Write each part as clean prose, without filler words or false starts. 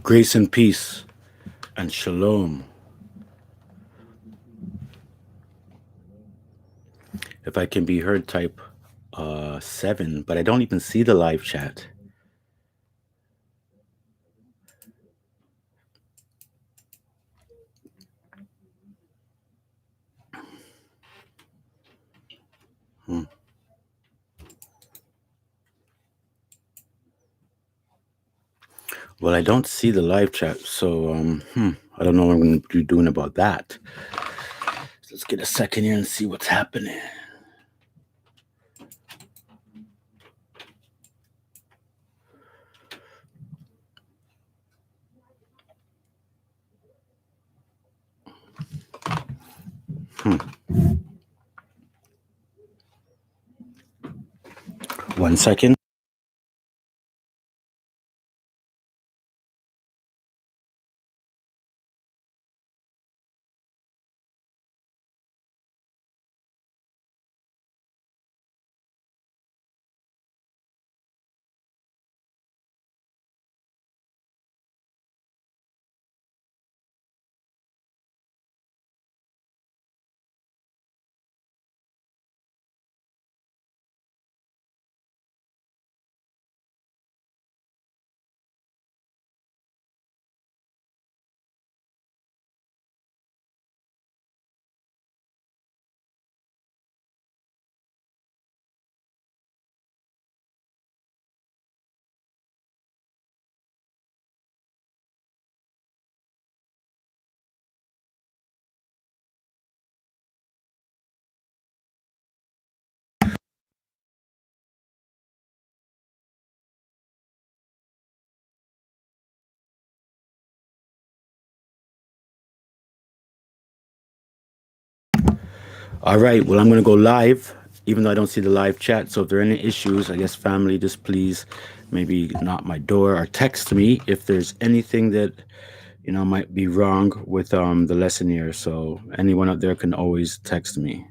Grace and peace and shalom. If I can be heard, type 7, but I don't even see the live chat. Hmm. Well, I don't see the live chat, so I don't know what I'm going to be doing about that. Let's get a second here and see what's happening. Hmm. 1 second. All right, well, I'm going to go live, even though I don't see the live chat. So if there are any issues, I guess family, just please maybe knock my door or text me if there's anything that might be wrong with the lesson here. So anyone out there can always text me.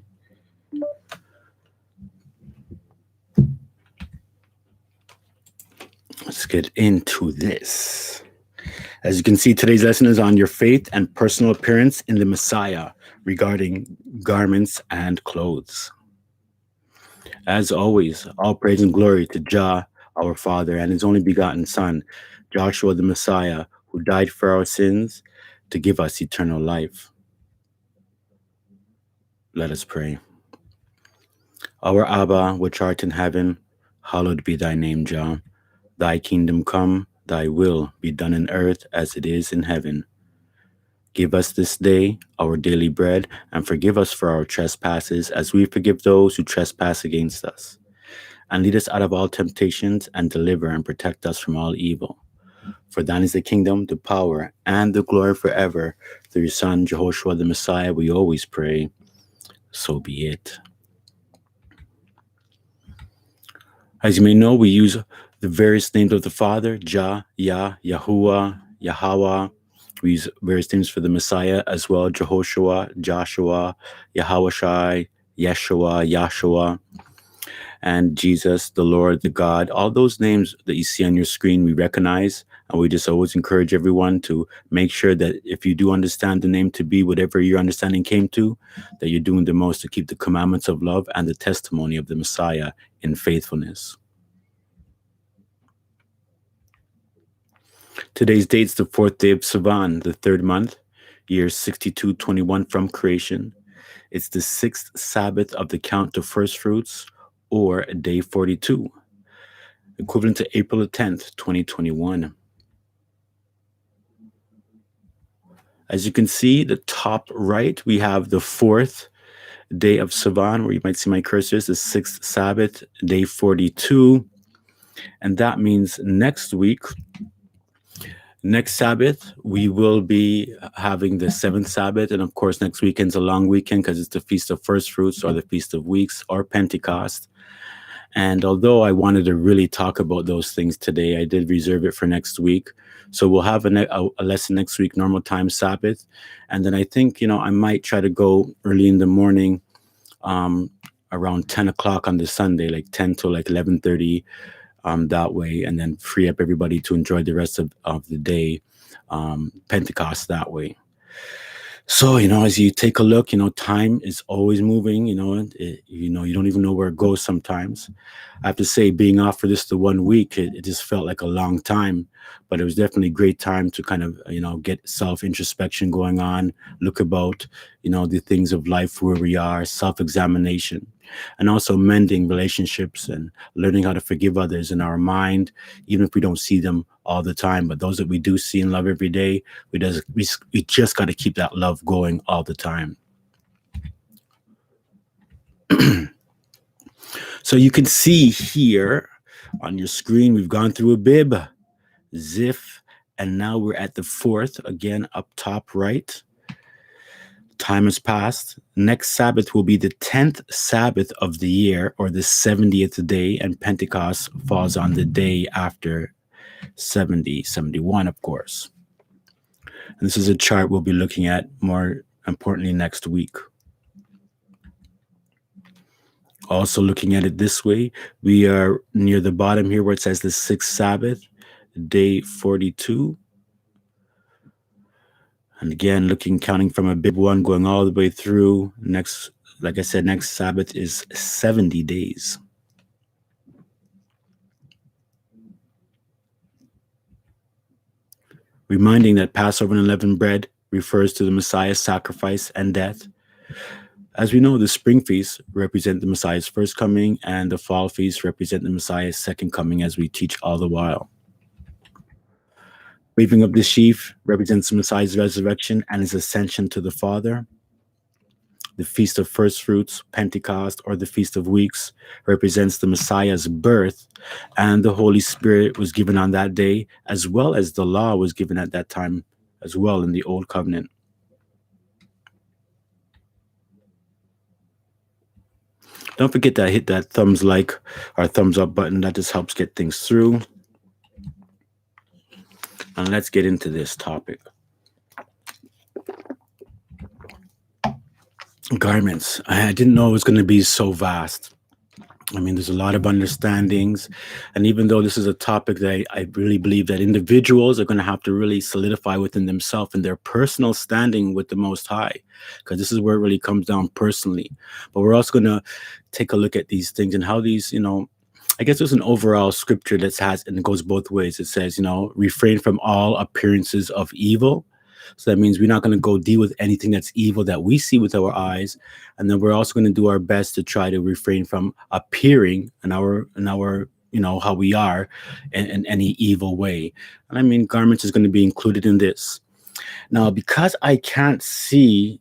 Let's get into this. As you can see, today's lesson is on your faith and personal appearance in the Messiah regarding garments and clothes. As always, all praise and glory to Jah, our Father, and his only begotten Son, Joshua the Messiah, who died for our sins to give us eternal life. Let us pray. Our Abba, which art in heaven, hallowed be thy name, Jah. Thy kingdom come, thy will be done in earth as it is in heaven. Give us this day our daily bread, and forgive us for our trespasses, as we forgive those who trespass against us. And lead us out of all temptations, and deliver and protect us from all evil. For thine is the kingdom, the power, and the glory forever. Through your Son, Jehoshua the Messiah, we always pray. So be it. As you may know, we use the various names of the Father, Jah, Yah, Yahuwah, Yahweh. We use various names for the Messiah as well, Jehoshua, Joshua, Yahawashai, Yeshua, Yahshua, and Jesus, the Lord, the God. All those names that you see on your screen, we recognize, and we just always encourage everyone to make sure that if you do understand the name to be whatever your understanding came to, that you're doing the most to keep the commandments of love and the testimony of the Messiah in faithfulness. Today's date's the 4th day of Sivan, the 3rd month, year 6221 from creation. It's the 6th Sabbath of the count of first fruits, or day 42, equivalent to April the 10th, 2021. As you can see, the top right, we have the 4th day of Sivan, where you might see my cursor is the 6th Sabbath, day 42. And that means next Sabbath, we will be having the 7th Sabbath. And of course, next weekend's a long weekend because it's the Feast of First Fruits or the Feast of Weeks or Pentecost. And although I wanted to really talk about those things today, I did reserve it for next week. So we'll have a lesson next week, normal time Sabbath. And then I think, I might try to go early in the morning, around 10 o'clock on the Sunday, like 10 to like 11:30 that way, and then free up everybody to enjoy the rest of the day, Pentecost that way. So, as you take a look, time is always moving, you don't even know where it goes sometimes. I have to say, being off for this the 1 week, it just felt like a long time, but it was definitely a great time to kind of, get self introspection going on, look about, the things of life, where we are, self examination, and also mending relationships and learning how to forgive others in our mind, even if we don't see them all the time. But those that we do see and love every day, we just got to keep that love going all the time. So you can see here on your screen, we've gone through Abib, Ziph, and now we're at the fourth, again, up top right. Time has passed. Next Sabbath will be the 10th Sabbath of the year, or the 70th day, and Pentecost falls on the day after 71, of course. And this is a chart we'll be looking at more importantly next week. Also looking at it this way, we are near the bottom here where it says the 6th Sabbath, day 42. And again, counting from Abib 1, going all the way through. Next, like I said, next Sabbath is 70 days. Reminding that Passover and unleavened bread refers to the Messiah's sacrifice and death. As we know, the spring feasts represent the Messiah's first coming, and the fall feasts represent the Messiah's second coming, as we teach all the while. Waving up the sheaf represents the Messiah's resurrection and his ascension to the Father. The Feast of First Fruits, Pentecost, or the Feast of Weeks, represents the Messiah's birth, and the Holy Spirit was given on that day, as well as the law was given at that time as well in the Old Covenant. Don't forget to hit that thumbs up button. That just helps get things through. And let's get into this topic. Garments. I didn't know it was going to be so vast. I mean, there's a lot of understandings. And even though this is a topic that I really believe that individuals are going to have to really solidify within themselves and their personal standing with the Most High, because this is where it really comes down personally. But we're also going to take a look at these things and how these, I guess there's an overall scripture that has, and it goes both ways. It says, refrain from all appearances of evil. So that means we're not going to go deal with anything that's evil that we see with our eyes. And then we're also going to do our best to try to refrain from appearing in our how we are in any evil way. And I mean, garments is going to be included in this. Now, because I can't see,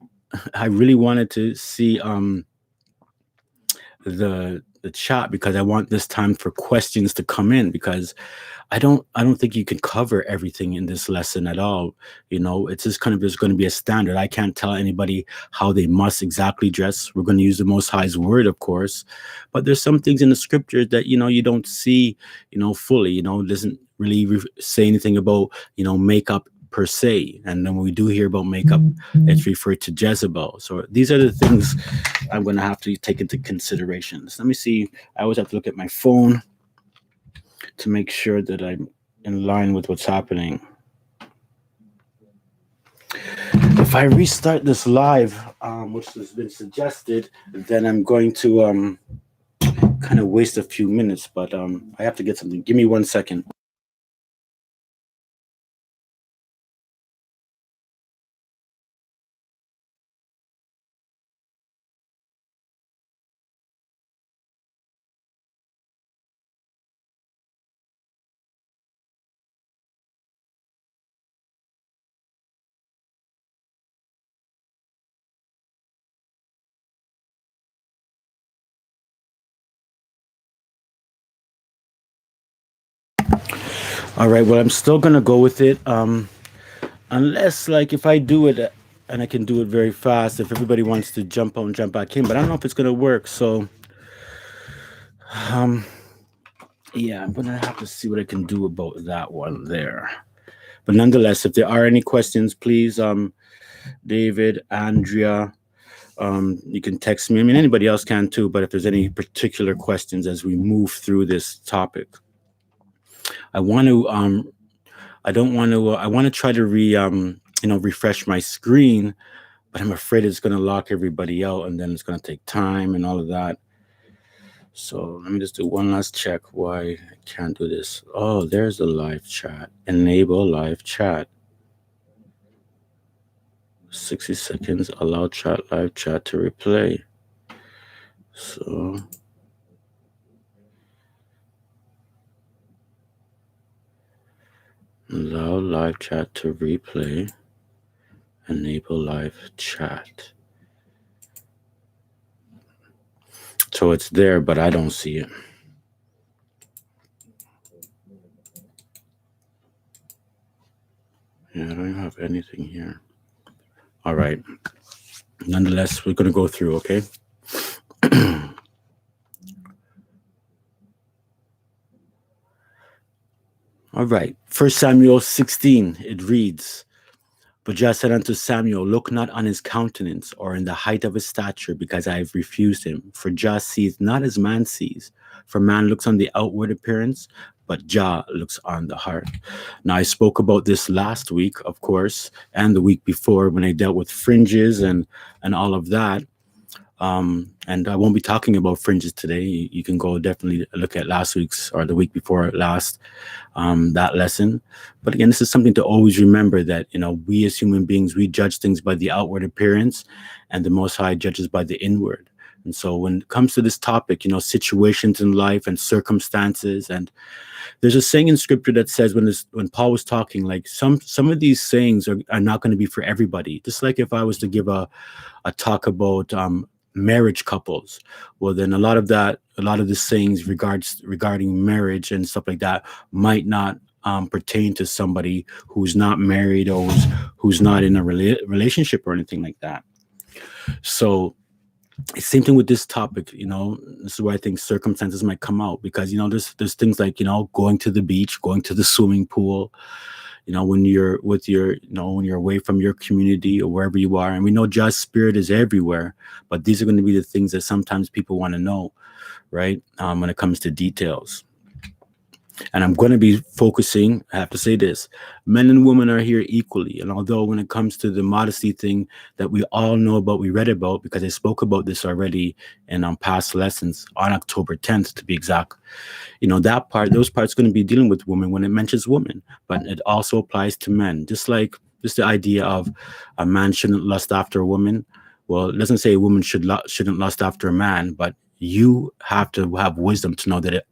I really wanted to see the chat, because I want this time for questions to come in, because I don't think you can cover everything in this lesson at all. It's just there's going to be a standard. I can't tell anybody how they must exactly dress. We're going to use the Most High's word, of course, but there's some things in the scriptures that you don't see fully. It doesn't really say anything about makeup per se. And then when we do hear about makeup, it's referred to Jezebel. So these are the things I'm going to have to take into consideration. So let me see. I always have to look at my phone to make sure that I'm in line with what's happening. If I restart this live, which has been suggested, then I'm going to kind of waste a few minutes, but I have to get something. Give me 1 second. All right, well, I'm still going to go with it. Unless, if I do it, and I can do it very fast, if everybody wants to jump out and jump back in, but I don't know if it's going to work. So, yeah, I'm going to have to see what I can do about that one there. But nonetheless, if there are any questions, please, David, Andrea, you can text me. I mean, anybody else can too, but if there's any particular questions as we move through this topic. I want to I don't want to I want to try to refresh my screen, but I'm afraid it's going to lock everybody out and then it's going to take time and all of that. So let me just do one last check why I can't do this. Oh, there's the live chat. Enable live chat. 60 seconds, allow chat, live chat to replay. So allow live chat to replay. Enable live chat. So it's there, but I don't see it. Yeah, I don't have anything here. All right. Nonetheless, we're going to go through, okay? All right. 1 Samuel 16, it reads, But Jah said unto Samuel, Look not on his countenance or in the height of his stature, because I have refused him. For Jah seeth not as man sees. For man looks on the outward appearance, but Jah looks on the heart. Now, I spoke about this last week, of course, and the week before when I dealt with fringes and all of that. And I won't be talking about fringes today. You can go definitely look at last week's or the week before last that lesson. But again, this is something to always remember that, we as human beings, we judge things by the outward appearance, and the Most High judges by the inward. And so when it comes to this topic, situations in life and circumstances, and there's a saying in scripture that says when Paul was talking, like some of these sayings are not going to be for everybody. Just like if I was to give a talk about marriage couples, well, then a lot of the sayings regarding marriage and stuff like that might not pertain to somebody who's not married or who's not in a relationship or anything like that. So same thing with this topic. This is where I think circumstances might come out, because there's things like going to the beach, going to the swimming pool, when you're with when you're away from your community or wherever you are. And we know God's spirit is everywhere, but these are going to be the things that sometimes people want to know, right? When it comes to details. And I'm going to be focusing, I have to say this, men and women are here equally. And although when it comes to the modesty thing that we all know about, we read about, because I spoke about this already in past lessons on October 10th, to be exact, those parts going to be dealing with women when it mentions women, but it also applies to men. Just the idea of a man shouldn't lust after a woman. Well, it doesn't say a woman shouldn't lust after a man, but you have to have wisdom to know that it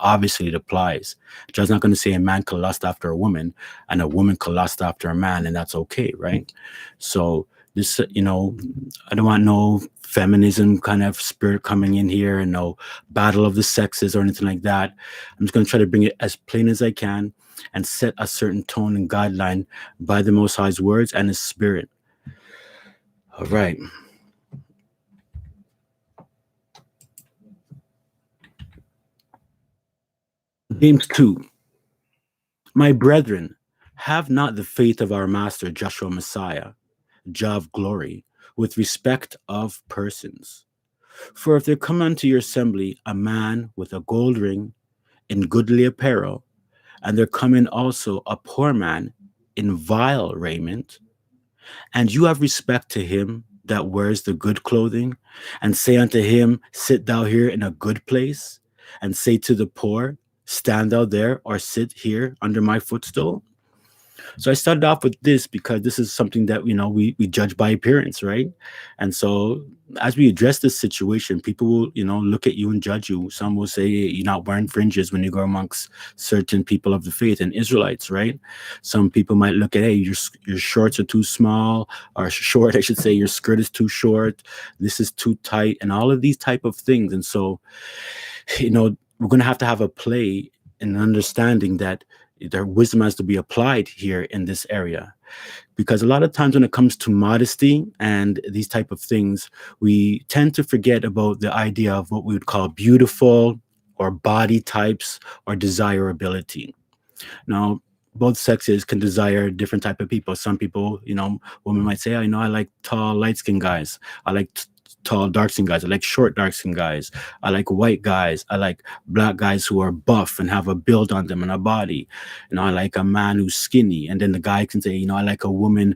applies. God's not going to say a man can lust after a woman and a woman can lust after a man, and that's okay, right? So this, I don't want no feminism kind of spirit coming in here and no battle of the sexes or anything like that. I'm just going to try to bring it as plain as I can and set a certain tone and guideline by the Most High's words and His Spirit. All right. James 2. My brethren, have not the faith of our Master Joshua Messiah, Jah of glory, with respect of persons. For if there come unto your assembly a man with a gold ring in goodly apparel, and there come in also a poor man in vile raiment, and you have respect to him that wears the good clothing, and say unto him, Sit thou here in a good place, and say to the poor, Stand thou there, or sit here under my footstool. So I started off with this because this is something that we judge by appearance, right? And so as we address this situation, people will look at you and judge you. Some will say you're not wearing fringes when you go amongst certain people of the faith and Israelites, right? Some people might look at, hey, your shorts are too small, or short, I should say. Your skirt is too short. This is too tight, and all of these type of things. And so we're going to have a play in understanding that their wisdom has to be applied here in this area. Because a lot of times when it comes to modesty and these type of things, we tend to forget about the idea of what we would call beautiful or body types or desirability. Now, both sexes can desire different type of people. Some people, women might say, I like tall, light-skinned guys. I like tall dark skinned guys. I like short dark skinned guys. I like white guys. I like black guys who are buff and have a build on them and a body. I like a man who's skinny. And then the guy can say, I like a woman,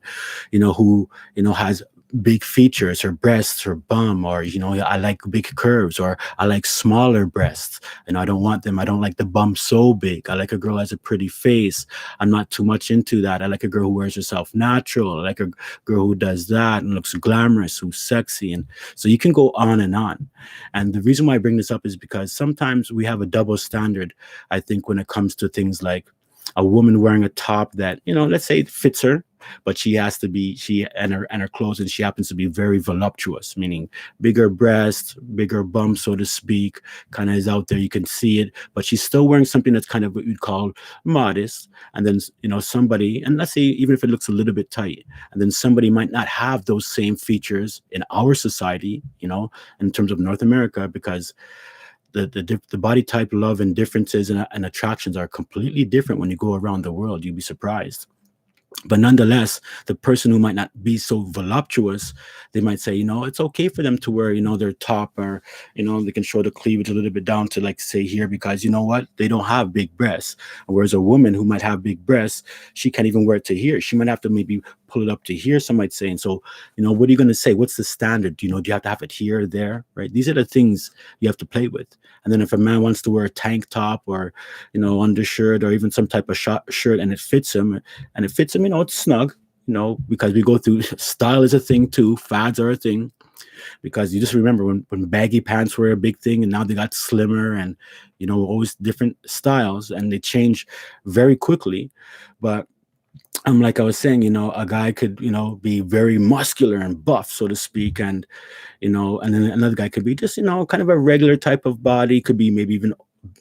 who, has big features, her breasts, her bum, or I like big curves, or I like smaller breasts, and I don't like the bum so big. I like a girl who has a pretty face. I'm not too much into that. I like a girl who wears herself natural. I like a girl who does that and looks glamorous, who's sexy. And so you can go on and on. And the reason why I bring this up is because sometimes we have a double standard, I think, when it comes to things like a woman wearing a top that, let's say it fits her, but she has to be her clothes, and she happens to be very voluptuous, meaning bigger breasts, bigger bum, so to speak, kind of is out there, you can see it, but she's still wearing something that's kind of what you'd call modest. And then somebody, and let's say even if it looks a little bit tight, and then somebody might not have those same features in our society, in terms of North America, because the body type, love, and differences and attractions are completely different when you go around the world. You'd be surprised. But nonetheless, the person who might not be so voluptuous, they might say, it's okay for them to wear, their top, or, they can show the cleavage a little bit down to, like, say here, because you know what? They don't have big breasts. Whereas a woman who might have big breasts, she can't even wear it to here. She might have to maybe pull it up to here, some might say. And so, what are you going to say? What's the standard? Do you have to have it here or there, right? These are the things you have to play with. And then if a man wants to wear a tank top, or, undershirt, or even some type of shirt, and it fits him, it's snug, because we go through style is a thing too. Fads are a thing, because you just remember when baggy pants were a big thing, and now they got slimmer, and, always different styles, and they change very quickly. But like I was saying, a guy could, be very muscular and buff, so to speak, and and then another guy could be just, kind of a regular type of body, could be maybe even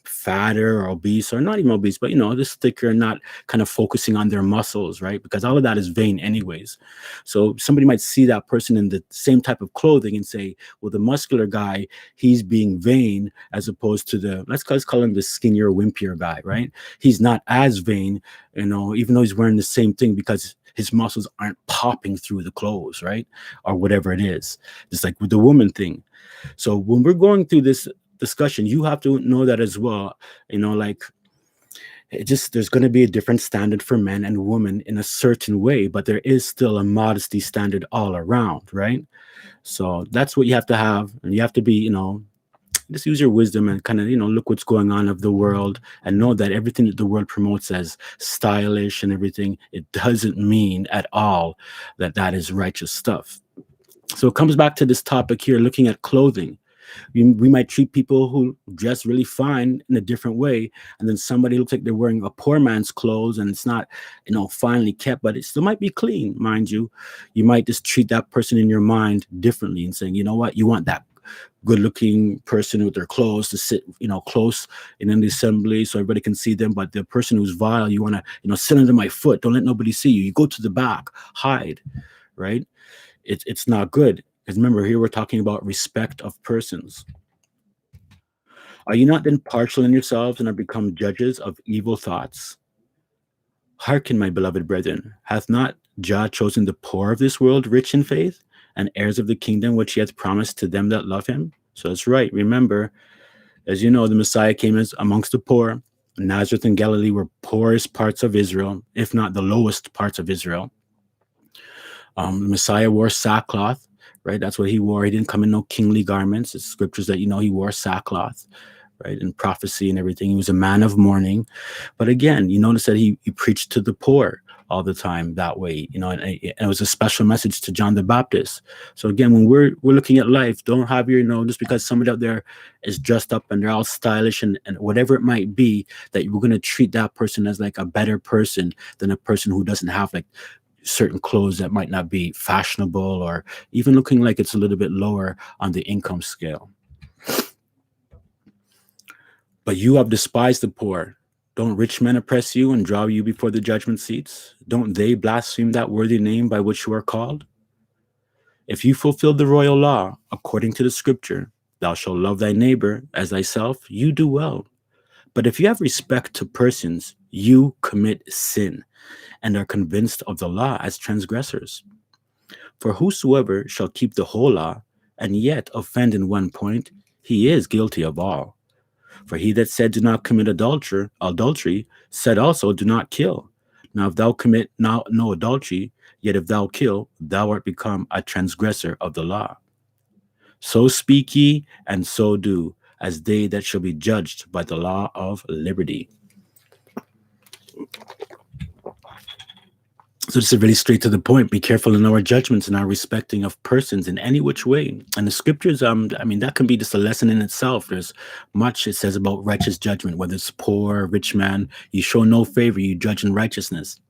fatter or obese, or not even obese, but just thicker, not kind of focusing on their muscles, right? Because all of that is vain anyways. So somebody might see that person in the same type of clothing and say, well, the muscular guy, he's being vain, as opposed to let's call him the skinnier, wimpier guy, right? He's not as vain, even though he's wearing the same thing, because his muscles aren't popping through the clothes, right? Or whatever it is. Just like with the woman thing. So when we're going through this discussion, you have to know that as well. Like, there's going to be a different standard for men and women in a certain way, but there is still a modesty standard all around, right? So that's what you have to have, and you have to be, just use your wisdom and kind of, look what's going on of the world, and know that everything that the world promotes as stylish and everything, it doesn't mean at all that that is righteous stuff. So it comes back to this topic here, looking at clothing. We might treat people who dress really fine in a different way, and then somebody looks like they're wearing a poor man's clothes, and it's not, finely kept, but it still might be clean, mind you. You might just treat that person in your mind differently, and saying, you know what, you want that good-looking person with their clothes to sit, close in the assembly so everybody can see them. But the person who's vile, you want to, sit under my foot. Don't let nobody see you. You go to the back, hide, right? It's not good. Because remember, here we're talking about respect of persons. Are you not then partial in yourselves, and are become judges of evil thoughts? Hearken, my beloved brethren, hath not Jah chosen the poor of this world rich in faith, and heirs of the kingdom which he hath promised to them that love him? So that's right. Remember, as you know, the Messiah came as amongst the poor. Nazareth and Galilee were poorest parts of Israel, if not the lowest parts of Israel. The Messiah wore sackcloth, right? That's what he wore. He didn't come in no kingly garments. It's scriptures that, he wore sackcloth, right? And prophecy and everything. He was a man of mourning. But again, you notice that he preached to the poor all the time that way, and it was a special message to John the Baptist. So again, when we're looking at life, don't have your, just because somebody out there is dressed up and they're all stylish and whatever it might be, that we're going to treat that person as like a better person than a person who doesn't have like certain clothes that might not be fashionable, or even looking like it's a little bit lower on the income scale. But you have despised the poor. Don't rich men oppress you and draw you before the judgment seats? Don't they blaspheme that worthy name by which you are called? If you fulfill the royal law, according to the scripture, thou shalt love thy neighbor as thyself, you do well. But if you have respect to persons, you commit sin, and are convinced of the law as transgressors. For whosoever shall keep the whole law, and yet offend in one point, he is guilty of all. For he that said, do not commit adultery, said also, do not kill. Now, if thou commit no adultery, yet if thou kill, thou art become a transgressor of the law. So speak ye, and so do, as they that shall be judged by the law of liberty. So this is really straight to the point. Be careful in our judgments and our respecting of persons in any which way. And the scriptures, I mean, that can be just a lesson in itself. There's much it says about righteous judgment, whether it's poor, rich man, you show no favor, you judge in righteousness.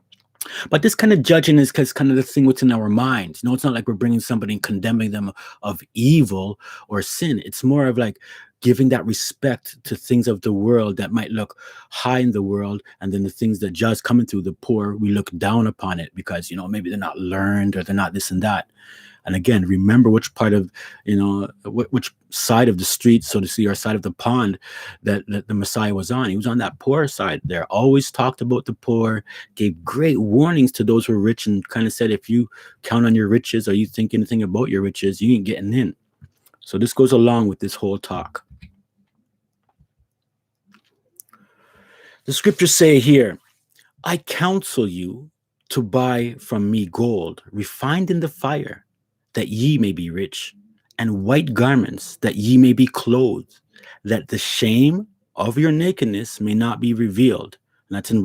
But this kind of judging is kind of the thing within our minds. You know, it's not like we're bringing somebody and condemning them of evil or sin. It's more of like giving that respect to things of the world that might look high in the world, and then the things that just coming through the poor, we look down upon it because, you know, maybe they're not learned or they're not this and that. And again, remember which part of, you know, which side of the street, so to see, or side of the pond that the Messiah was on. He was on that poor side there. Always talked about the poor, gave great warnings to those who are rich, and kind of said, if you count on your riches or you think anything about your riches, you ain't getting in. So this goes along with this whole talk. The scriptures say here, I counsel you to buy from me gold refined in the fire, that ye may be rich, and white garments, that ye may be clothed, that the shame of your nakedness may not be revealed. And that's in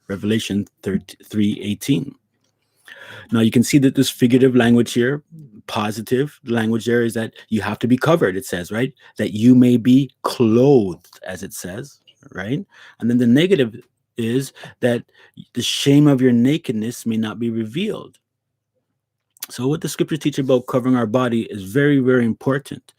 Revelation 3:18. Now you can see that this figurative language here, positive language there, is that you have to be covered, it says, right? That you may be clothed, as it says, right? And then the negative is that the shame of your nakedness may not be revealed. So what the scriptures teach about covering our body is very, very important.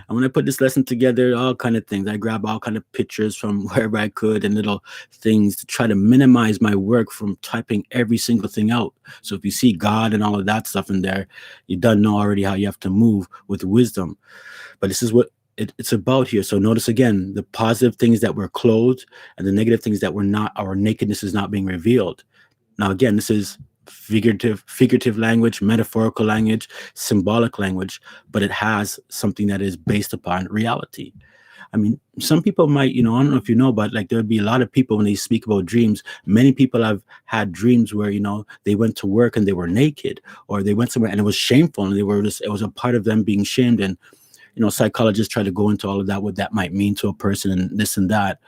And when I put this lesson together, all kind of things, I grab all kind of pictures from wherever I could and little things to try to minimize my work from typing every single thing out. So if you see God and all of that stuff in there, you don't know already how you have to move with wisdom. But this is what it's about here. So notice again, the positive things that we're clothed and the negative things that we're not, our nakedness is not being revealed. Now, again, this is figurative language, metaphorical language, symbolic language, but it has something that is based upon reality. I mean, some people might, you know, I don't know if you know, but like there'd be a lot of people when they speak about dreams. Many people have had dreams where, you know, they went to work and they were naked, or they went somewhere and it was shameful and they were just, it was a part of them being shamed. And you know, psychologists try to go into all of that, what that might mean to a person and this and that.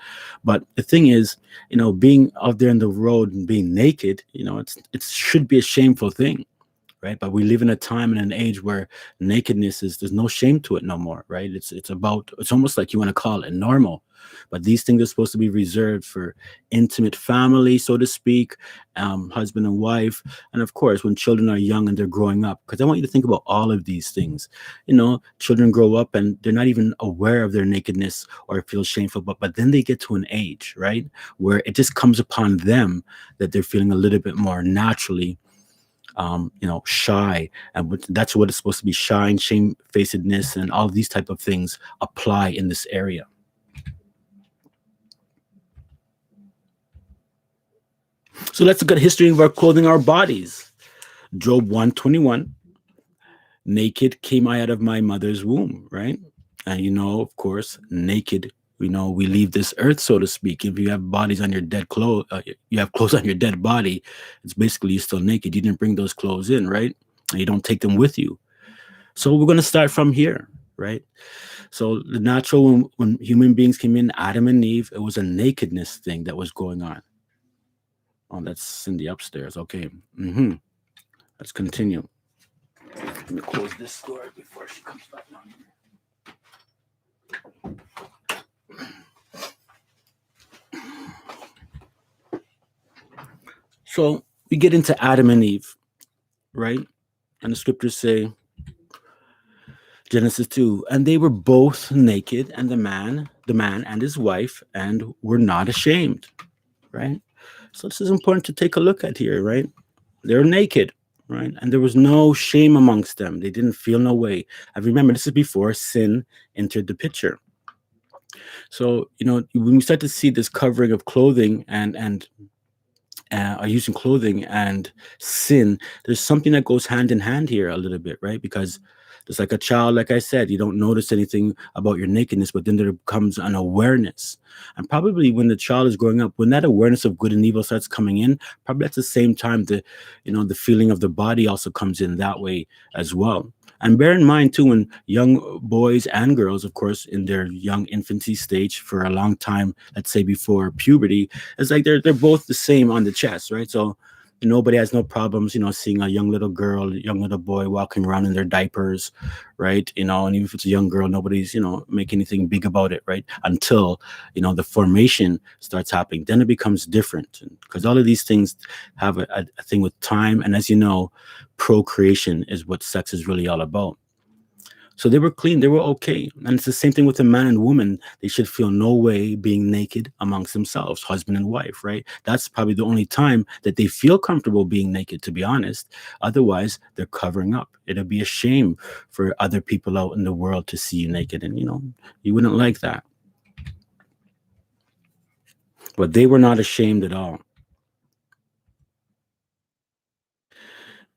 But the thing is, you know, being out there in the road and being naked, you know, it should be a shameful thing, right? But we live in a time and an age where nakedness there's no shame to it no more, right? It's almost like you want to call it normal. But these things are supposed to be reserved for intimate family, so to speak, husband and wife, and of course when children are young and they're growing up. Because I want you to think about all of these things. You know, children grow up and they're not even aware of their nakedness or feel shameful, but then they get to an age, right, where it just comes upon them that they're feeling a little bit more naturally you know, shy, and that's what it's supposed to be. Shy and shamefacedness and all these type of things apply in this area. So let's look at history of our clothing our bodies. Job 1:21. Naked came I out of my mother's womb, right? And you know, of course, naked, you know, we leave this earth, so to speak. If you have bodies on your dead clothes, you have clothes on your dead body, it's basically you're still naked. You didn't bring those clothes in, right? And you don't take them with you. So we're going to start from here, right? So the natural, when human beings came in, Adam and Eve, it was a nakedness thing that was going on. Oh, that's Cindy upstairs. Okay. Let's continue. Let me close this door before she comes back down here. So we get into Adam and Eve, right? And the scriptures say, Genesis 2, and they were both naked, and the man and his wife, and were not ashamed, right? So this is important to take a look at here, right? They're naked, right? And there was no shame amongst them. They didn't feel no way. I remember this is before sin entered the picture. So, you know, when we start to see this covering of clothing and using clothing and sin, there's something that goes hand in hand here a little bit, right? Because Just like a child, like I said, you don't notice anything about your nakedness, but then there comes an awareness. And probably when the child is growing up, when that awareness of good and evil starts coming in, probably at the same time the feeling of the body also comes in that way as well. And bear in mind too, when young boys and girls, of course, in their young infancy stage for a long time, let's say before puberty, it's like they're both the same on the chest, right? So nobody has no problems, seeing a young little girl, young little boy walking around in their diapers, right? And even if it's a young girl, nobody's, make anything big about it, right? Until, the formation starts happening. Then it becomes different because all of these things have a thing with time. And as you know, procreation is what sex is really all about. So they were clean, they were okay. And it's the same thing with a man and woman. They should feel no way being naked amongst themselves, husband and wife, right? That's probably the only time that they feel comfortable being naked, to be honest. Otherwise, they're covering up. It'll be a shame for other people out in the world to see you naked. And, you wouldn't like that. But they were not ashamed at all.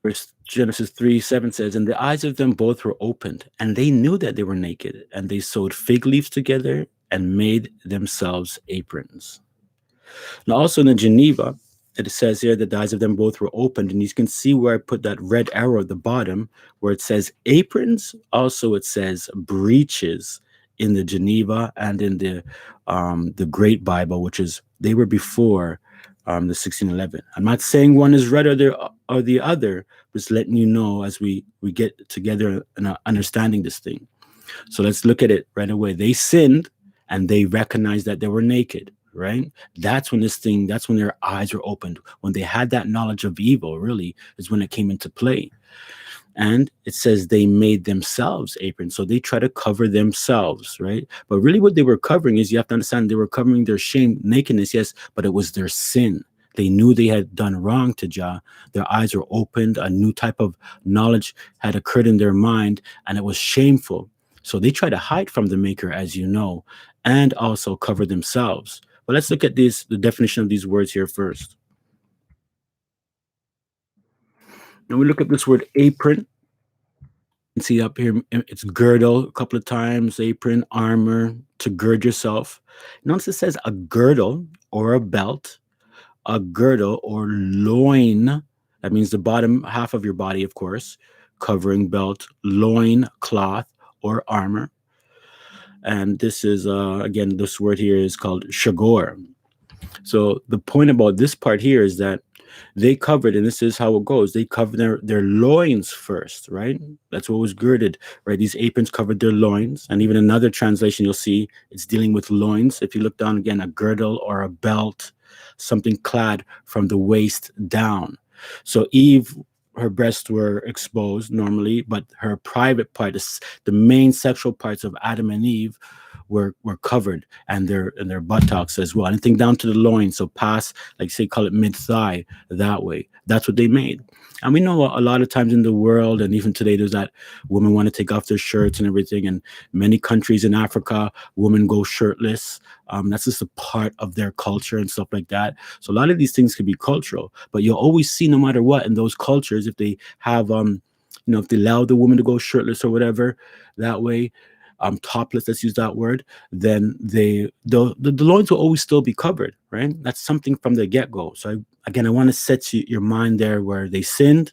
Verse Genesis 3:7 says, and the eyes of them both were opened, and they knew that they were naked, and they sewed fig leaves together and made themselves aprons. Now, also in the Geneva, it says here that the eyes of them both were opened, and you can see where I put that red arrow at the bottom, where it says aprons. Also, it says breeches in the Geneva and in the Great Bible, which is they were before the 1611. I'm not saying one is right or the other, just letting you know as we get together and understanding this thing. So let's look at it right away. They sinned and they recognized that they were naked, right? That's when their eyes were opened. When they had that knowledge of evil, really, is when it came into play. And it says they made themselves aprons. So they try to cover themselves, right? But really what they were covering is, you have to understand, they were covering their shame, nakedness, yes, but it was their sin. They knew they had done wrong to Jah. Their eyes were opened. A new type of knowledge had occurred in their mind, and it was shameful. So they try to hide from the Maker, as you know, and also cover themselves. But let's look at the definition of these words here first. And we look at this word apron. You can see up here, it's girdle a couple of times, apron, armor, to gird yourself. Notice it says a girdle or a belt, a girdle or loin. That means the bottom half of your body, of course, covering belt, loin, cloth, or armor. And this is, again, this word here is called shagor. So the point about this part here is that they covered, and this is how it goes. They covered their loins first, right? That's what was girded, right? These aprons covered their loins. And even another translation, you'll see it's dealing with loins. If you look down again, a girdle or a belt, something clad from the waist down. So Eve, her breasts were exposed normally, but her private part, the main sexual parts of Adam and Eve, were covered, and their buttocks as well. Anything down to the loin, so past, like say, call it mid thigh, that way. That's what they made. And we know a lot of times in the world, and even today, there's that women want to take off their shirts and everything. And many countries in Africa, women go shirtless. That's just a part of their culture and stuff like that. So a lot of these things could be cultural, but you'll always see, no matter what, in those cultures, if they have, if they allow the woman to go shirtless or whatever, that way, topless, let's use that word, then the loins will always still be covered, right? That's something from the get-go. So I want to set your mind there, where they sinned,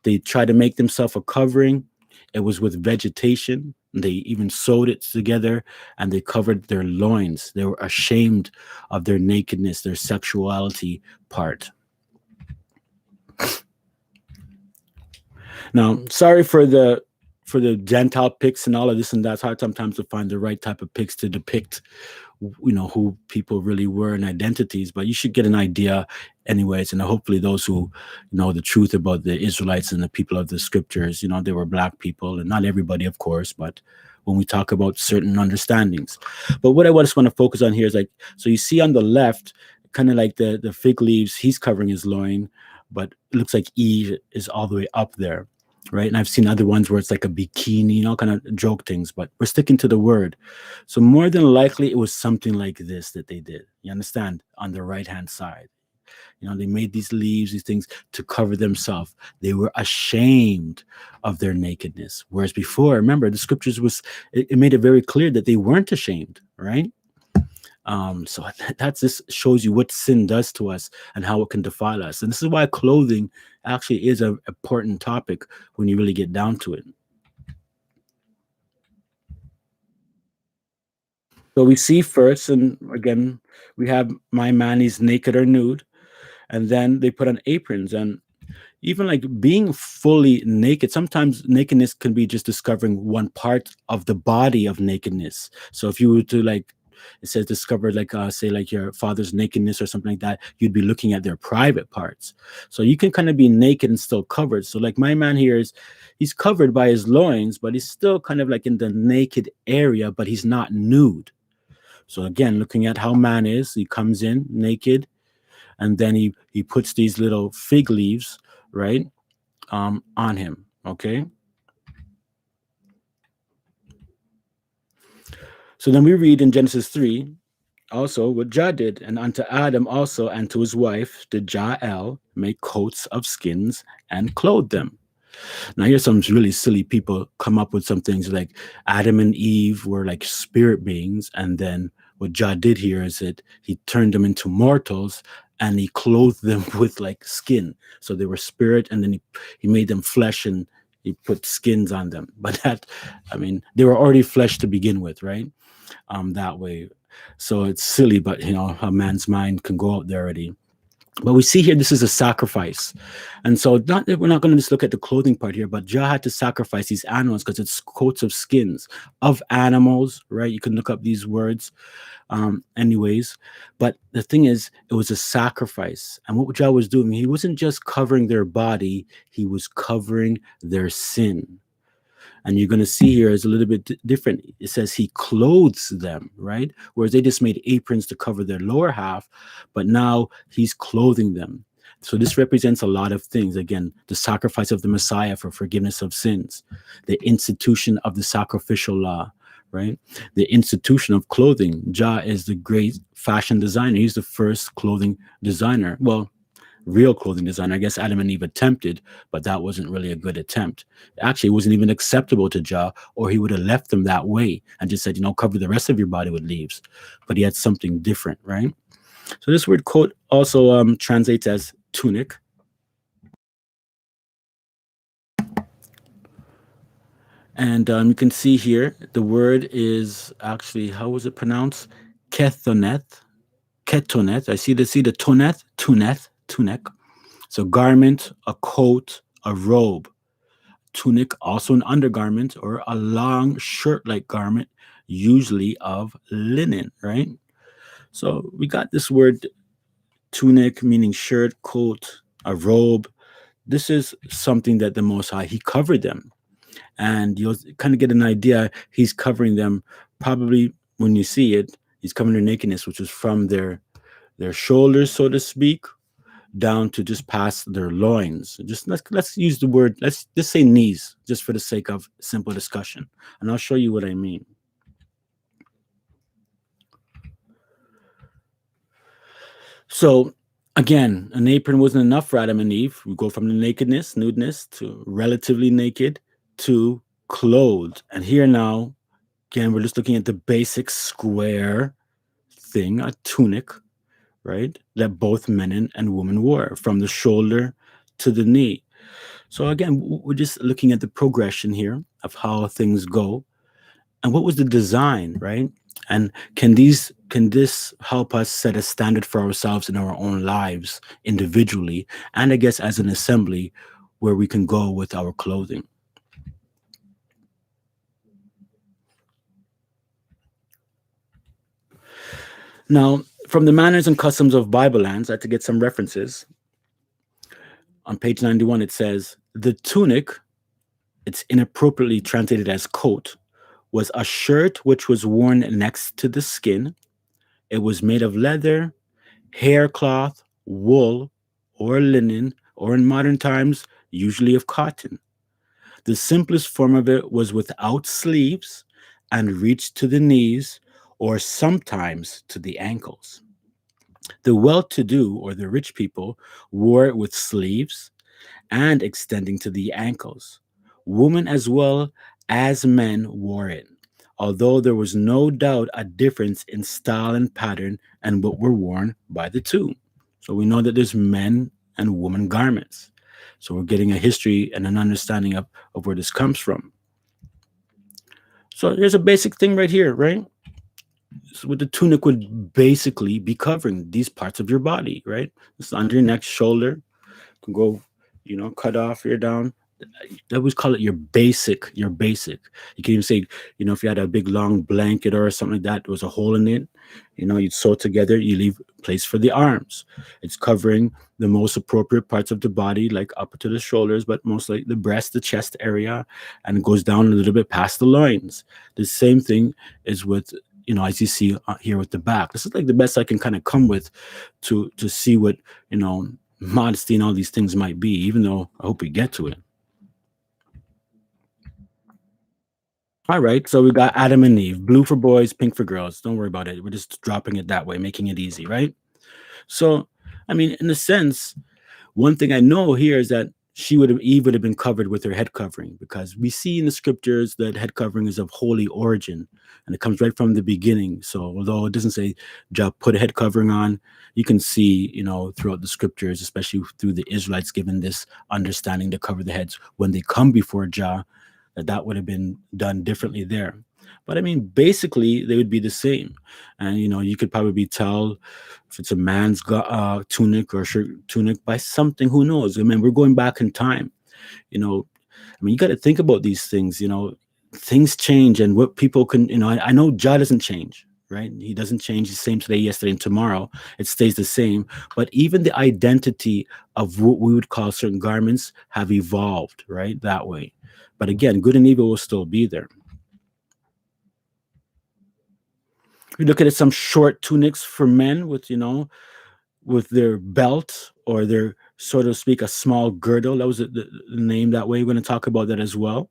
they tried to make themselves a covering. It was with vegetation. They even sewed it together, and they covered their loins. They were ashamed of their nakedness, their sexuality part. Now, sorry for the Gentile pics and all of this and that. It's hard sometimes to find the right type of pics to depict, who people really were and identities, but you should get an idea anyways. And hopefully those who know the truth about the Israelites and the people of the scriptures, they were black people, and not everybody, of course, but when we talk about certain understandings. But what I just want to focus on here is, like, so you see on the left, kind of like the fig leaves, he's covering his loin, but it looks like Eve is all the way up there. Right. And I've seen other ones where it's like a bikini, kind of joke things, but we're sticking to the word. So more than likely, it was something like this that they did. You understand? On the right hand side, They made these leaves, these things to cover themselves. They were ashamed of their nakedness. Whereas before, remember, the scriptures it made it very clear that they weren't ashamed, right? So that's this shows you what sin does to us and how it can defile us. And this is why clothing actually is an important topic when you really get down to it. So we see first, and again, we have my man, he's naked or nude, and then they put on aprons. And even like being fully naked, sometimes nakedness can be just discovering one part of the body of nakedness. So if you were to like, it says discover like say like your father's nakedness or something like that, you'd be looking at their private parts. So you can kind of be naked and still covered. So like my man here he's covered by his loins, but he's still kind of like in the naked area, but he's not nude. So again, looking at how man is, he comes in naked, and then he puts these little fig leaves, right, on him. Okay. So then we read in Genesis 3 also what Jah did, and unto Adam also and to his wife did Jah make coats of skins and clothe them. Now here's some really silly people come up with some things like Adam and Eve were like spirit beings, and then what Jah did here is that he turned them into mortals and he clothed them with like skin. So they were spirit, and then he made them flesh and he put skins on them. But they were already flesh to begin with, right? That way. So it's silly, but a man's mind can go out there already. But we see here this is a sacrifice. And so we're not going to just look at the clothing part here, but Jah had to sacrifice these animals because it's coats of skins of animals, right? You can look up these words anyways. But the thing is, it was a sacrifice. And what Jah was doing, he wasn't just covering their body, he was covering their sin. And you're going to see here is a little bit different. It says he clothes them, right? Whereas they just made aprons to cover their lower half, but now he's clothing them. So this represents a lot of things. Again, the sacrifice of the Messiah for forgiveness of sins, the institution of the sacrificial law, right? The institution of clothing. Jah is the great fashion designer. He's the first clothing designer. Well, real clothing designer. I guess Adam and Eve attempted, but that wasn't really a good attempt. Actually, it wasn't even acceptable to Jah, or he would have left them that way and just said, cover the rest of your body with leaves. But he had something different, right? So this word coat also translates as tunic. And you can see here, the word is actually, how was it pronounced? Kethoneth. Ketoneth. I see the toneth, tuneth, tunic. So garment, a coat, a robe. Tunic, also an undergarment or a long shirt-like garment, usually of linen, right? So we got this word tunic, meaning shirt, coat, a robe. This is something that the Most High, he covered them. And you'll kind of get an idea, he's covering them probably when you see it, he's covering their nakedness, which is from their shoulders, so to speak, down to just past their loins. Just let's use the word, let's just say knees, just for the sake of simple discussion. And I'll show you what I mean. So again, an apron wasn't enough for Adam and Eve. We go from the nakedness, nudeness, to relatively naked, to clothed. And here now, again, we're just looking at the basic square thing, a tunic, right? That both men and women wore, from the shoulder to the knee. So again, we're just looking at the progression here of how things go. And what was the design, right? And can this help us set a standard for ourselves in our own lives individually, and I guess as an assembly, where we can go with our clothing? Now, from the manners and customs of Bible lands, I had to get some references. On page 91, it says, the tunic, it's inappropriately translated as coat, was a shirt which was worn next to the skin. It was made of leather, hair cloth, wool, or linen, or in modern times, usually of cotton. The simplest form of it was without sleeves and reached to the knees or sometimes to the ankles. The well-to-do or the rich people wore it with sleeves and extending to the ankles. Women as well as men wore it, although there was no doubt a difference in style and pattern and what were worn by the two. So we know that there's men and women garments. So we're getting a history and an understanding of where this comes from. So there's a basic thing right here, right? So what the tunic would basically be covering these parts of your body, right? It's under your neck, shoulder, can go, cut off here down. I always call it your basic. You can even say, if you had a big long blanket or something like that, there was a hole in it, you'd sew it together, you leave place for the arms. It's covering the most appropriate parts of the body, like up to the shoulders, but mostly the breast, the chest area, and it goes down a little bit past the loins. The same thing is with, as you see here with the back. This is like the best I can kind of come with to see what, modesty and all these things might be, even though I hope we get to it. All right, so we got Adam and Eve, blue for boys, pink for girls. Don't worry about it. We're just dropping it that way, making it easy, right? So, I mean, in a sense, one thing I know here is that Eve would have been covered with her head covering, because we see in the scriptures that head covering is of holy origin and it comes right from the beginning. So although it doesn't say Jah put a head covering on, you can see, throughout the scriptures, especially through the Israelites given this understanding to cover the heads when they come before Jah, that would have been done differently there. But I mean, basically, they would be the same. And, you could probably tell if it's a man's tunic or shirt tunic by something, who knows? I mean, we're going back in time. I mean, you got to think about these things, things change, and what people can, I know Jah doesn't change, right? He doesn't change. He's the same today, yesterday, and tomorrow. It stays the same. But even the identity of what we would call certain garments have evolved, right? That way. But again, good and evil will still be there. We look at some short tunics for men with their belt or their, so to speak, a small girdle. That was the name that way. We're going to talk about that as well.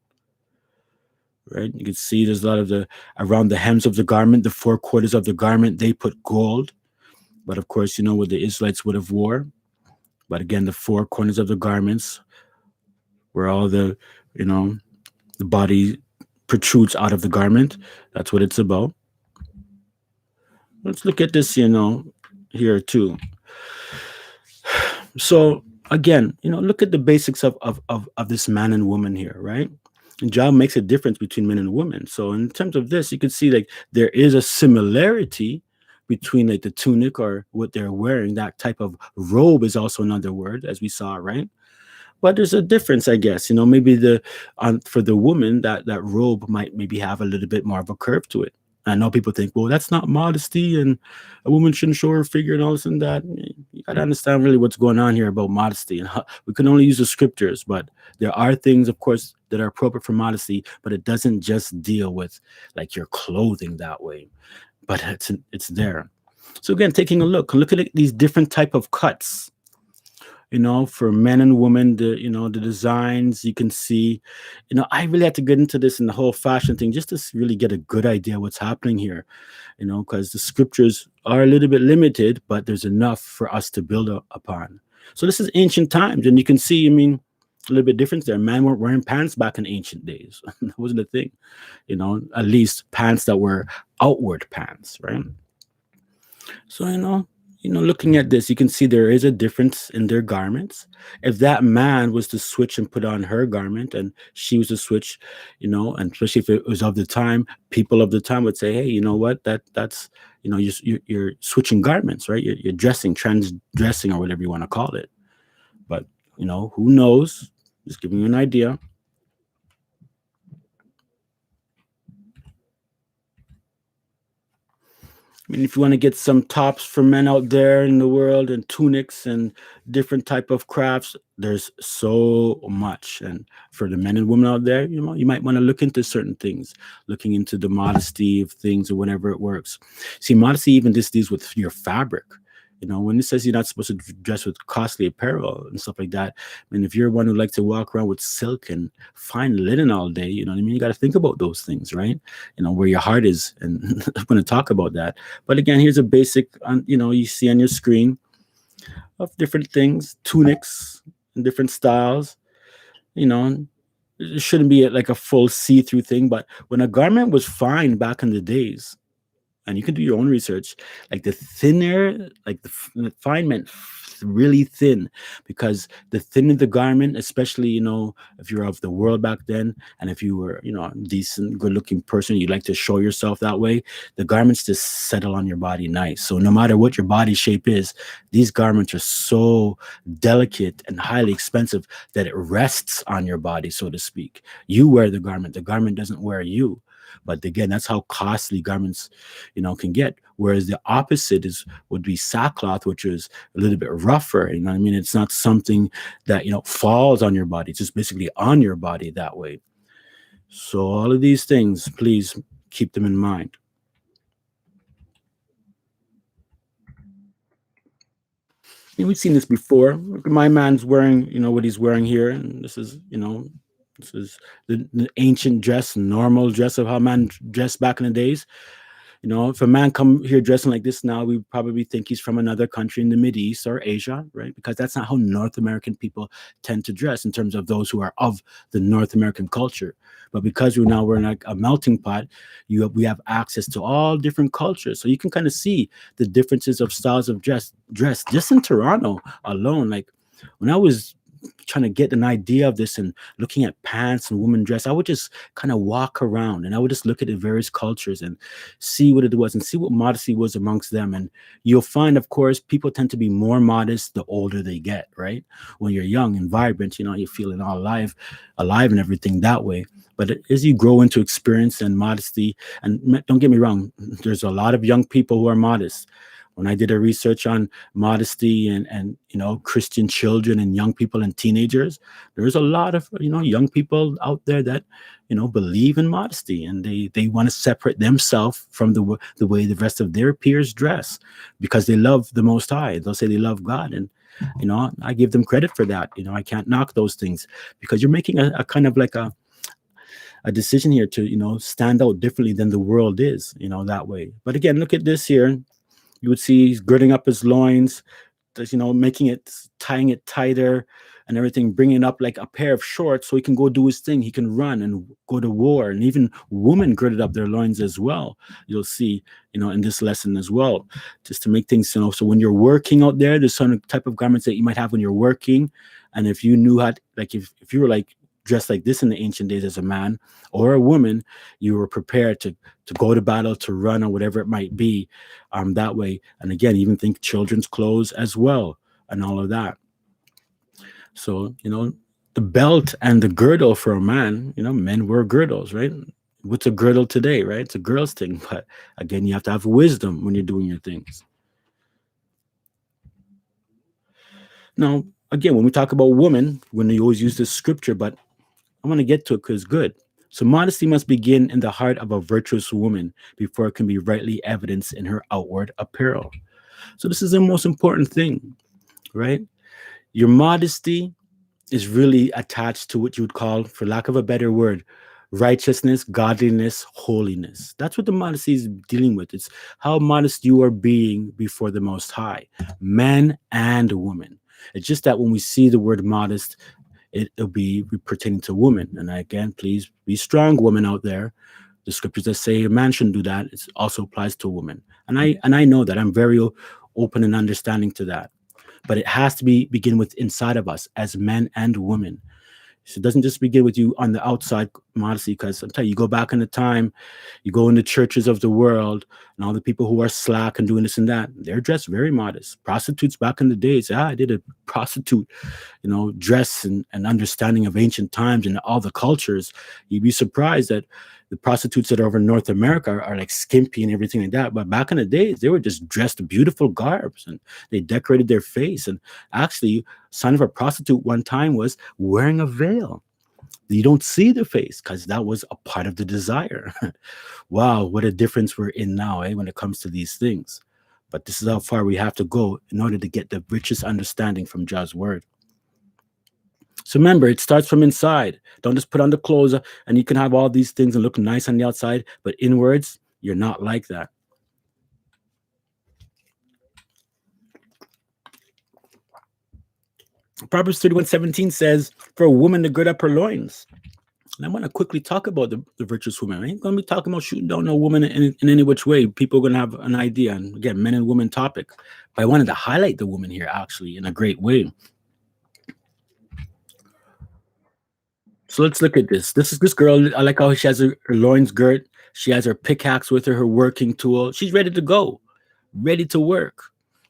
Right? You can see there's a lot of around the hems of the garment, the four quarters of the garment, they put gold. But of course, what the Israelites would have wore. But again, the four corners of the garments where all the body protrudes out of the garment. That's what it's about. Let's look at this, here too. So again, look at the basics of this man and woman here, right? And Jah makes a difference between men and women. So in terms of this, you can see like there is a similarity between like the tunic or what they're wearing. That type of robe is also another word, as we saw, right? But there's a difference, I guess. Maybe for the woman, that robe might maybe have a little bit more of a curve to it. I know people think, well, that's not modesty, and a woman shouldn't show her figure and all this and that. You got to understand really what's going on here about modesty. And we can only use the scriptures, but there are things, of course, that are appropriate for modesty, but it doesn't just deal with like your clothing that way. But it's there. So again, taking a look at these different type of cuts. For men and women, the designs you can see. I really had to get into this and the whole fashion thing just to really get a good idea what's happening here, because the scriptures are a little bit limited, but there's enough for us to build upon. So this is ancient times, and you can see, a little bit different there. Men weren't wearing pants back in ancient days. That wasn't a thing, at least pants that were outward pants, right? So, looking at this, you can see there is a difference in their garments. If that man was to switch and put on her garment, and she was to switch, and especially if it was of the time, people of the time would say, hey, you know what, that's you're switching garments, right? You're dressing, trans-dressing, or whatever you want to call it. But who knows? Just giving you an idea. If you want to get some tops for men out there in the world, and tunics and different type of crafts, there's so much. And for the men and women out there, you might want to look into certain things, looking into the modesty of things or whenever it works. See, modesty even just deals with your fabric. When it says you're not supposed to dress with costly apparel and stuff like that, I mean, if you're one who likes to walk around with silk and fine linen all day, you know what I mean? You got to think about those things, right? Where your heart is. And I'm going to talk about that. But again, here's a basic, you see on your screen of different things, tunics in different styles, you know, it shouldn't be like a full see-through thing, but when a garment was fine back in the days, and you can do your own research, like the thinner, like the fine meant really thin, because the thinner the garment, especially if you're of the world back then, and if you were a decent good looking person, you like to show yourself that way, the garments just settle on your body nice. So no matter what your body shape is, these garments are so delicate and highly expensive that it rests on your body, so to speak. You wear the garment doesn't wear you. But again, that's how costly garments, can get. Whereas the opposite would be sackcloth, which is a little bit rougher. You know what I mean? It's not something that falls on your body. It's just basically on your body that way. So all of these things, please keep them in mind. We've seen this before. My man's wearing, what he's wearing here, and this is the ancient dress, normal dress of how man dressed back in the days. If a man come here dressing like this now, we probably think he's from another country in the Middle East or Asia, right? Because that's not how North American people tend to dress in terms of those who are of the North American culture. But because we're in like a melting pot, we have access to all different cultures, so you can kind of see the differences of styles of dress just in Toronto alone. Like when I was trying to get an idea of this and looking at pants and women dress, I would just kind of walk around and I would just look at the various cultures and see what it was and see what modesty was amongst them. And you'll find, of course, people tend to be more modest the older they get, right? When you're young and vibrant, you're feeling all alive and everything that way. But as you grow into experience and modesty, and don't get me wrong, there's a lot of young people who are modest. When I did a research on modesty and Christian children and young people and teenagers, there's a lot of young people out there that believe in modesty, and they want to separate themselves from the way the rest of their peers dress because they love the Most High. They'll say they love God, and I give them credit for that. I can't knock those things, because you're making a kind of like a decision here to stand out differently than the world is, that way. But again, look at this here. You would see he's girding up his loins, tying it tighter and everything, bringing up like a pair of shorts so he can go do his thing. He can run and go to war. And even women girded up their loins as well. You'll see, in this lesson as well, just to make things, so when you're working out there, there's some type of garments that you might have when you're working. And if you knew how, like, if you were like dressed like this in the ancient days as a man or a woman, you were prepared to go to battle, to run, or whatever it might be, that way. And again, even think children's clothes as well and all of that. So the belt and the girdle for a man, men wear girdles, right? What's a girdle today, right? It's a girl's thing. But again, you have to have wisdom when you're doing your things. Now, again, when we talk about women, when you always use this scripture, but I want to get to it because it's good. So modesty must begin in the heart of a virtuous woman before it can be rightly evidenced in her outward apparel. So this is the most important thing, right? Your modesty is really attached to what you would call, for lack of a better word, righteousness, godliness, holiness. That's what the modesty is dealing with. It's how modest you are being before the Most High, men and women. It's just that when we see the word modest, it'll be pertaining to women. And again, please be strong, women out there. The scriptures that say a man shouldn't do that, it also applies to women. And I know that. I'm very open and understanding to that. But it has to begin with inside of us as men and women. So it doesn't just begin with you on the outside modesty, because I'm telling you, you go back in the time, you go in the churches of the world, and all the people who are slack and doing this and that, they're dressed very modest. Prostitutes back in the days, I did a prostitute, dress and understanding of ancient times and all the cultures. You'd be surprised that the prostitutes that are over in North America are like skimpy and everything like that. But back in the days, they were just dressed beautiful garbs, and they decorated their face. And actually, sign of a prostitute one time was wearing a veil. You don't see the face because that was a part of the desire. Wow, what a difference we're in now, when it comes to these things. But this is how far we have to go in order to get the richest understanding from Jah's word. So remember, it starts from inside. Don't just put on the clothes and you can have all these things and look nice on the outside, but inwards, you're not like that. Proverbs 31:17 says, for a woman to gird up her loins. And I want to quickly talk about the virtuous woman. I ain't going to be talking about shooting down no woman in any which way. People are going to have an idea. And again, men and women topic. But I wanted to highlight the woman here actually in a great way. So let's look at this. This is this girl. I like how she has her loins girt. She has her pickaxe with her, her working tool. She's ready to go, ready to work.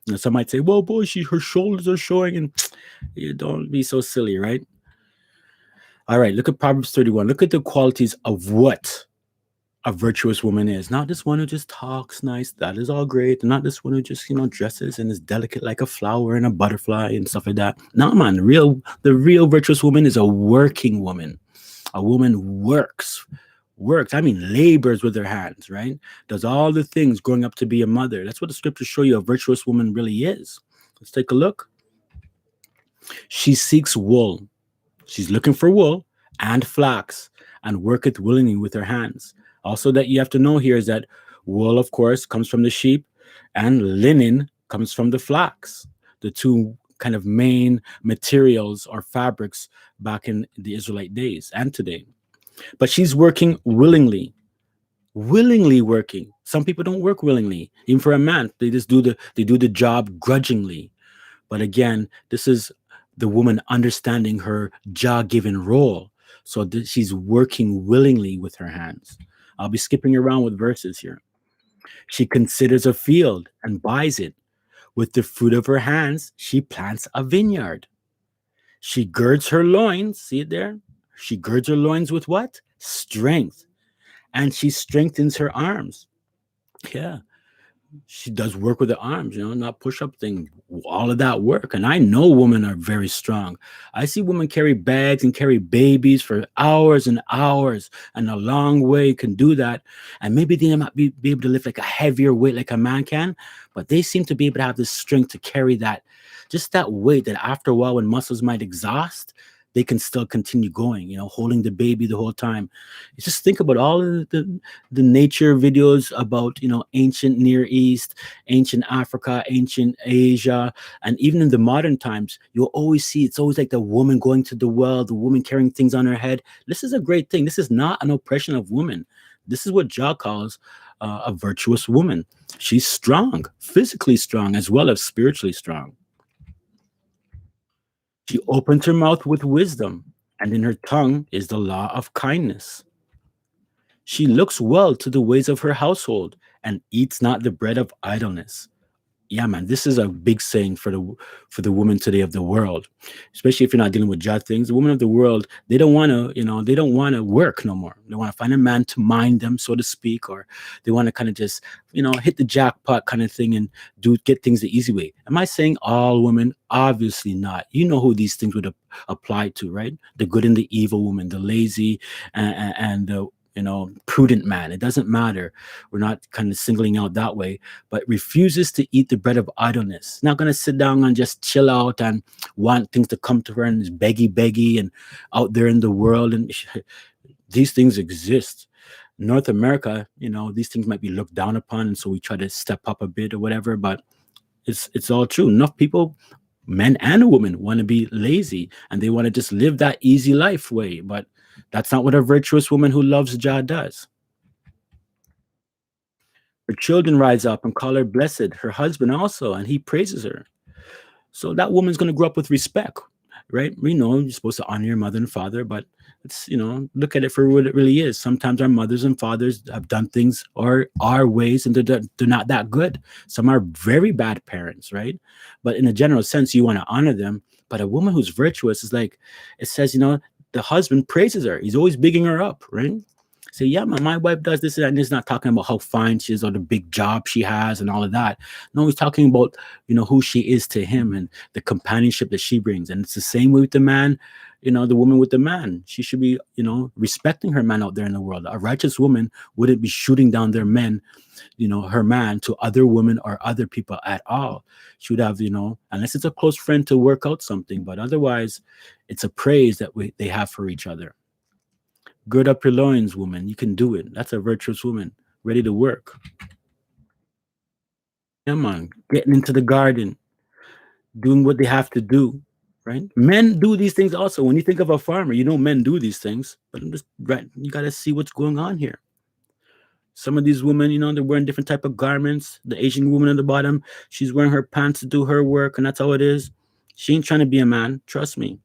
You know, some might say, well, boy, her shoulders are showing. And you don't be so silly, right? All right, look at Proverbs 31. Look at the qualities of what a virtuous woman is. Not this one who just talks nice. That is all great. Not this one who just, dresses and is delicate like a flower and a butterfly and stuff like that. No, man, the real virtuous woman is a working woman. A woman works. I mean, labors with her hands, right? Does all the things growing up to be a mother. That's what the scriptures show you a virtuous woman really is. Let's take a look. She seeks wool. She's looking for wool and flax and worketh willingly with her hands. Also, that you have to know here is that wool, of course, comes from the sheep and linen comes from the flax, the two kind of main materials or fabrics back in the Israelite days and today. But she's working willingly working. Some people don't work willingly. Even for a man, they just do the job grudgingly. But again, this is the woman understanding her Jah-given role. So she's working willingly with her hands. I'll be skipping around with verses here. She considers a field and buys it. With the fruit of her hands, she plants a vineyard. She girds her loins. See it there? She girds her loins with what? Strength. And she strengthens her arms. Yeah. She does work with the arms, not push-up thing, all of that work. And I know women are very strong. I see women carry bags and carry babies for hours and hours, and a long way can do that. And maybe they might be able to lift like a heavier weight like a man can, but they seem to be able to have the strength to carry that, just that weight that after a while when muscles might exhaust, they can still continue going, holding the baby the whole time. You just think about all of the nature videos about, ancient Near East, ancient Africa, ancient Asia, and even in the modern times, you'll always see it's always like the woman going to the well, the woman carrying things on her head. This is a great thing. This is not an oppression of women. This is what Jah calls a virtuous woman. She's strong, physically strong, as well as spiritually strong. She opens her mouth with wisdom, and in her tongue is the law of kindness. She looks well to the ways of her household and eats not the bread of idleness. Yeah, man, this is a big saying for the woman today of the world, especially if you're not dealing with Jah things. The women of the world, they don't want to, they don't want to work no more. They want to find a man to mind them, so to speak, or they want to kind of just, hit the jackpot kind of thing and get things the easy way. Am I saying all women? Obviously not. You know who these things would apply to, right? The good and the evil woman, the lazy and the prudent man. It doesn't matter. We're not kind of singling out that way, but refuses to eat the bread of idleness. Not going to sit down and just chill out and want things to come to her and is beggy and out there in the world. And these things exist. North America, these things might be looked down upon. And so we try to step up a bit or whatever, but it's all true. Enough people, men and women, want to be lazy and they want to just live that easy life way. But that's not what a virtuous woman who loves Jah does. Her children rise up and call her blessed, her husband also, and he praises her. So that woman's going to grow up with respect, right? We know you're supposed to honor your mother and father, but it's, look at it for what it really is. Sometimes our mothers and fathers have done things or our ways and they're not that good. Some are very bad parents, right? But in a general sense, you want to honor them. But a woman who's virtuous is like, it says, the husband praises her. He's always bigging her up, right? Say, yeah, my wife does this and he's not talking about how fine she is or the big job she has and all of that. No, he's talking about, who she is to him and the companionship that she brings. And it's the same way with the man. the woman with the man. She should be, respecting her man out there in the world. A righteous woman wouldn't be shooting down their men, her man, to other women or other people at all. She would have, unless it's a close friend to work out something, but otherwise, it's a praise that they have for each other. Gird up your loins, woman. You can do it. That's a virtuous woman, ready to work. Yeah, man. Getting into the garden, doing what they have to do, right? Men do these things also. When you think of a farmer, men do these things, but I'm just right. You got to see what's going on here. Some of these women, they're wearing different type of garments. The Asian woman at the bottom, she's wearing her pants to do her work, and that's how it is. She ain't trying to be a man, trust me.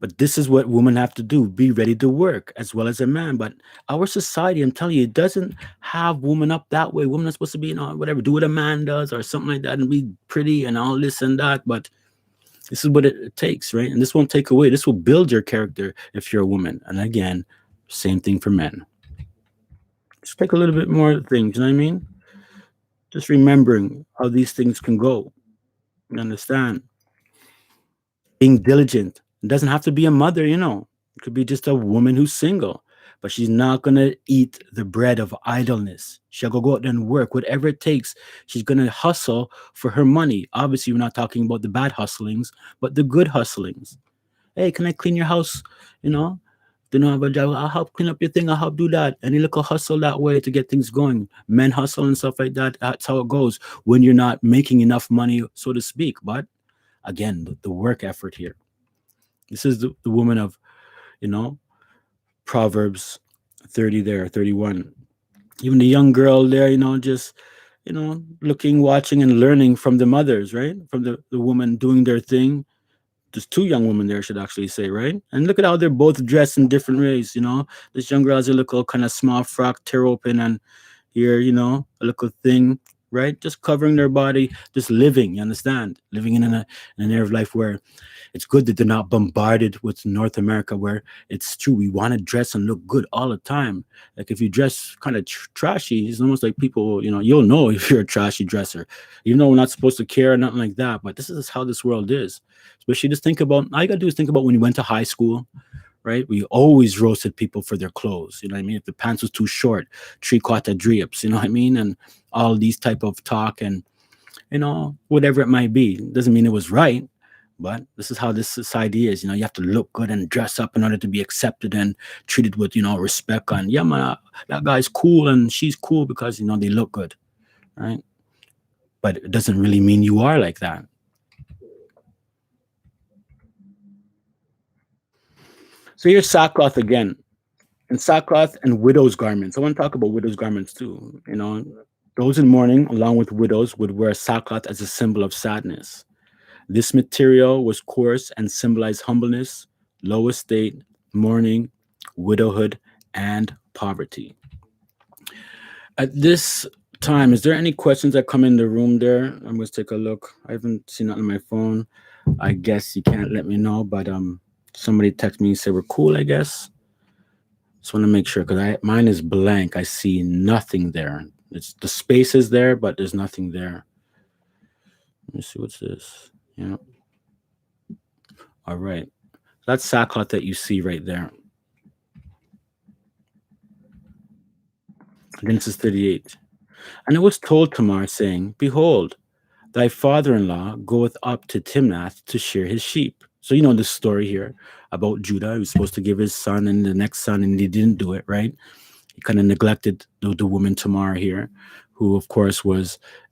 But this is what women have to do: be ready to work as well as a man. But our society, I'm telling you, it doesn't have women up that way. Women are supposed to be, whatever, do what a man does or something like that and be pretty and all this and that. But this is what it takes, right? And this won't take away. This will build your character if you're a woman. And again, same thing for men. Just take a little bit more things, you know what I mean? Just remembering how these things can go. You understand? Being diligent. It doesn't have to be a mother. It could be just a woman who's single, but she's not gonna eat the bread of idleness. She'll go out there and work, whatever it takes. She's gonna hustle for her money. Obviously, we're not talking about the bad hustlings, but the good hustlings. Hey, can I clean your house? You know, they don't have a job. I'll help clean up your thing. I'll help do that. And you look a hustle that way to get things going. Men hustle and stuff like that. That's how it goes when you're not making enough money, so to speak. But again, the work effort here. This is the woman of, you know, Proverbs 30 there, 31. Even the young girl there, just, looking, watching, and learning from the mothers, right? From the woman doing their thing. There's two young women there, I should actually say, right? And look at how they're both dressed in different ways. This young girl has a little kind of small frock, tear open, and here, a little thing, right? Just covering their body, just living, you understand? Living in an era of life where it's good that they're not bombarded with North America, where it's true, we want to dress and look good all the time. Like if you dress kind of trashy, it's almost like people, you'll know if you're a trashy dresser. Even though we're not supposed to care or nothing like that, but this is how this world is. Especially just think about, all you gotta do is think about when you went to high school, right? We always roasted people for their clothes. You know what I mean? If the pants was too short, three-quarter drapes, you know what I mean? And all these type of talk and, whatever it might be. Doesn't mean it was right, but this is how this society is. You have to look good and dress up in order to be accepted and treated with, respect. And yeah, man, that guy's cool and she's cool because, they look good, right? But it doesn't really mean you are like that. So here's sackcloth again, and sackcloth and widow's garments. I want to talk about widow's garments too. Those in mourning, along with widows, would wear sackcloth as a symbol of sadness. This material was coarse and symbolized humbleness, low estate, mourning, widowhood, and poverty. At this time, is there any questions that come in the room there? I'm going to take a look. I haven't seen that on my phone. I guess you can't let me know, but somebody text me and say we're cool, I guess. Just want to make sure because mine is blank. I see nothing there. It's the space is there, but there's nothing there. Let me see what's this. Yeah. All right. That's sackcloth that you see right there. Genesis 38. And it was told Tamar, saying, Behold, thy father-in-law goeth up to Timnath to shear his sheep. So you know this story here about Judah. He was supposed to give his son and the next son, and he didn't do it, right? He kind of neglected the woman Tamar here, who of course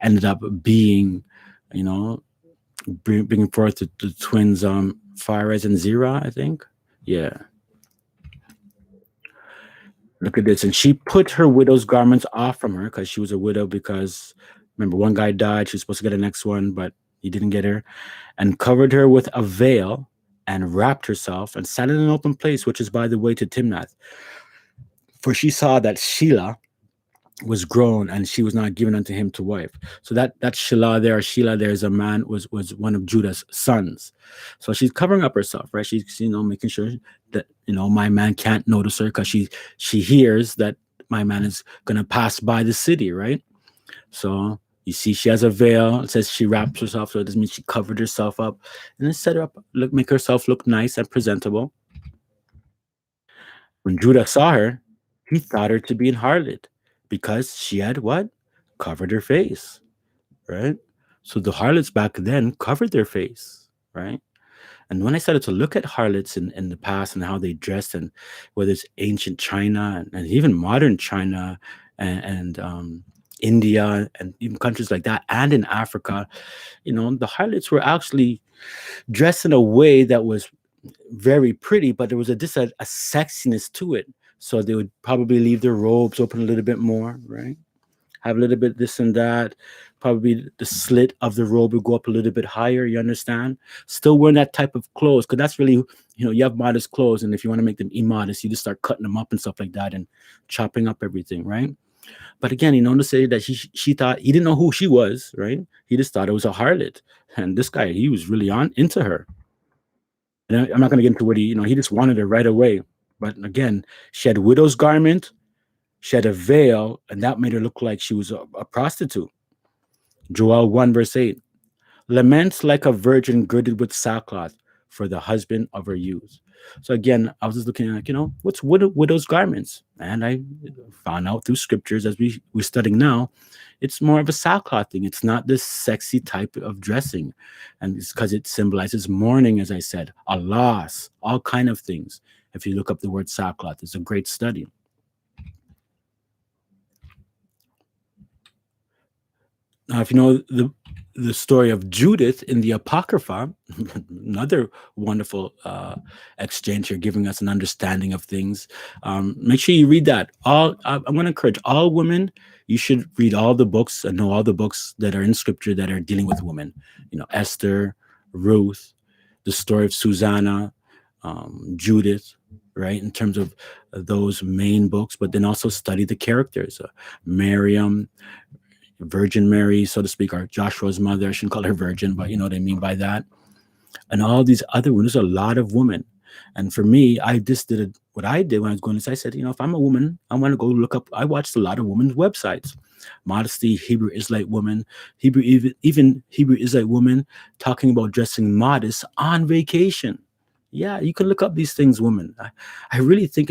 ended up being, bringing forth the twins, Pharez and Zerah, I think. Yeah. Look at this. And she put her widow's garments off from her because she was a widow because, remember, one guy died. She was supposed to get the next one, but he didn't get her. And covered her with a veil and wrapped herself and sat in an open place, which is by the way to Timnath. For she saw that Shelah was grown and she was not given unto him to wife. So that Shelah there is a man, was one of Judah's sons. So she's covering up herself, right? She's making sure that my man can't notice her because she hears that my man is gonna pass by the city, right? So You see, she has a veil. It says she wraps herself, so it doesn't mean she covered herself up. And then set her up, look, make herself look nice and presentable. When Judah saw her, he thought her to be an harlot because she had what? Covered her face, right? So the harlots back then covered their face, right? And when I started to look at harlots in the past and how they dressed, and whether it's ancient China and even modern China and India and even countries like that, and in Africa, the harlots were actually dressed in a way that was very pretty, but there was a sexiness to it. So they would probably leave their robes open a little bit more, right? Have a little bit this and that. Probably the slit of the robe would go up a little bit higher. You understand? Still wearing that type of clothes, because that's really, you have modest clothes, and if you want to make them immodest, you just start cutting them up and stuff like that and chopping up everything, right? But again, to say that she thought he didn't know who she was, right? He just thought it was a harlot, and this guy, he was really on into her. And I'm not going to get into what he just wanted her right away. But again, she had widow's garment, she had a veil, and that made her look like she was a prostitute. Joel 1, verse 8. Laments like a virgin girded with sackcloth for the husband of her youth. So again, I was just looking at, what's widow's garments? And I found out through scriptures, as we're studying now, it's more of a sackcloth thing. It's not this sexy type of dressing. And it's because it symbolizes mourning, as I said, a loss, all kind of things. If you look up the word sackcloth, it's a great study. Now, if you know the story of Judith in the Apocrypha, another wonderful exchange here, giving us an understanding of things. Make sure you read that. I'm going to encourage all women. You should read all the books and know all the books that are in Scripture that are dealing with women. Esther, Ruth, the story of Susanna, Judith, right? In terms of those main books, but then also study the characters, Miriam, Virgin Mary, so to speak, or Joshua's mother. I shouldn't call her virgin, but you know what I mean by that. And all these other women, there's a lot of women. And for me, I just did what I did when I was going to. I said, if I'm a woman, I want to go look up. I watched a lot of women's websites. Modesty, Hebrew Israelite woman, even Hebrew Israelite woman talking about dressing modest on vacation. Yeah, you can look up these things, women. I really think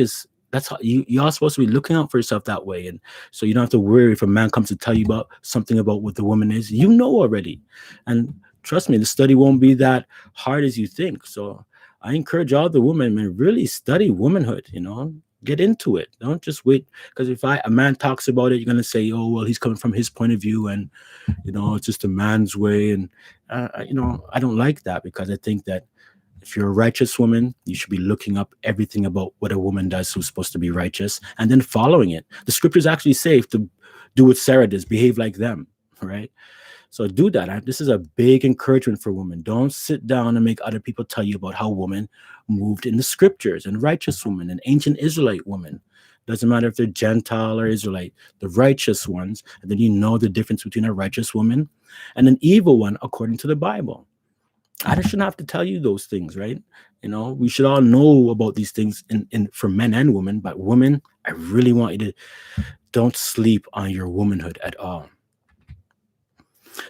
that's how you're supposed to be looking out for yourself that way. And so you don't have to worry if a man comes to tell you about something about what the woman is. You know already. And trust me, the study won't be that hard as you think. So I encourage all the women, man, really study womanhood, get into it. Don't just wait. Because if a man talks about it, you're going to say, oh, well, he's coming from his point of view and, it's just a man's way. And, I don't like that, because I think that if you're a righteous woman, you should be looking up everything about what a woman does who's supposed to be righteous and then following it. The scriptures actually say to do what Sarah does, behave like them, right? So do that. This is a big encouragement for women. Don't sit down and make other people tell you about how women moved in the scriptures, and righteous women and ancient Israelite women. Doesn't matter if they're Gentile or Israelite, the righteous ones. And then you know the difference between a righteous woman and an evil one according to the Bible. I shouldn't have to tell you those things, right? We should all know about these things for men and women. But women, I really want you to don't sleep on your womanhood at all.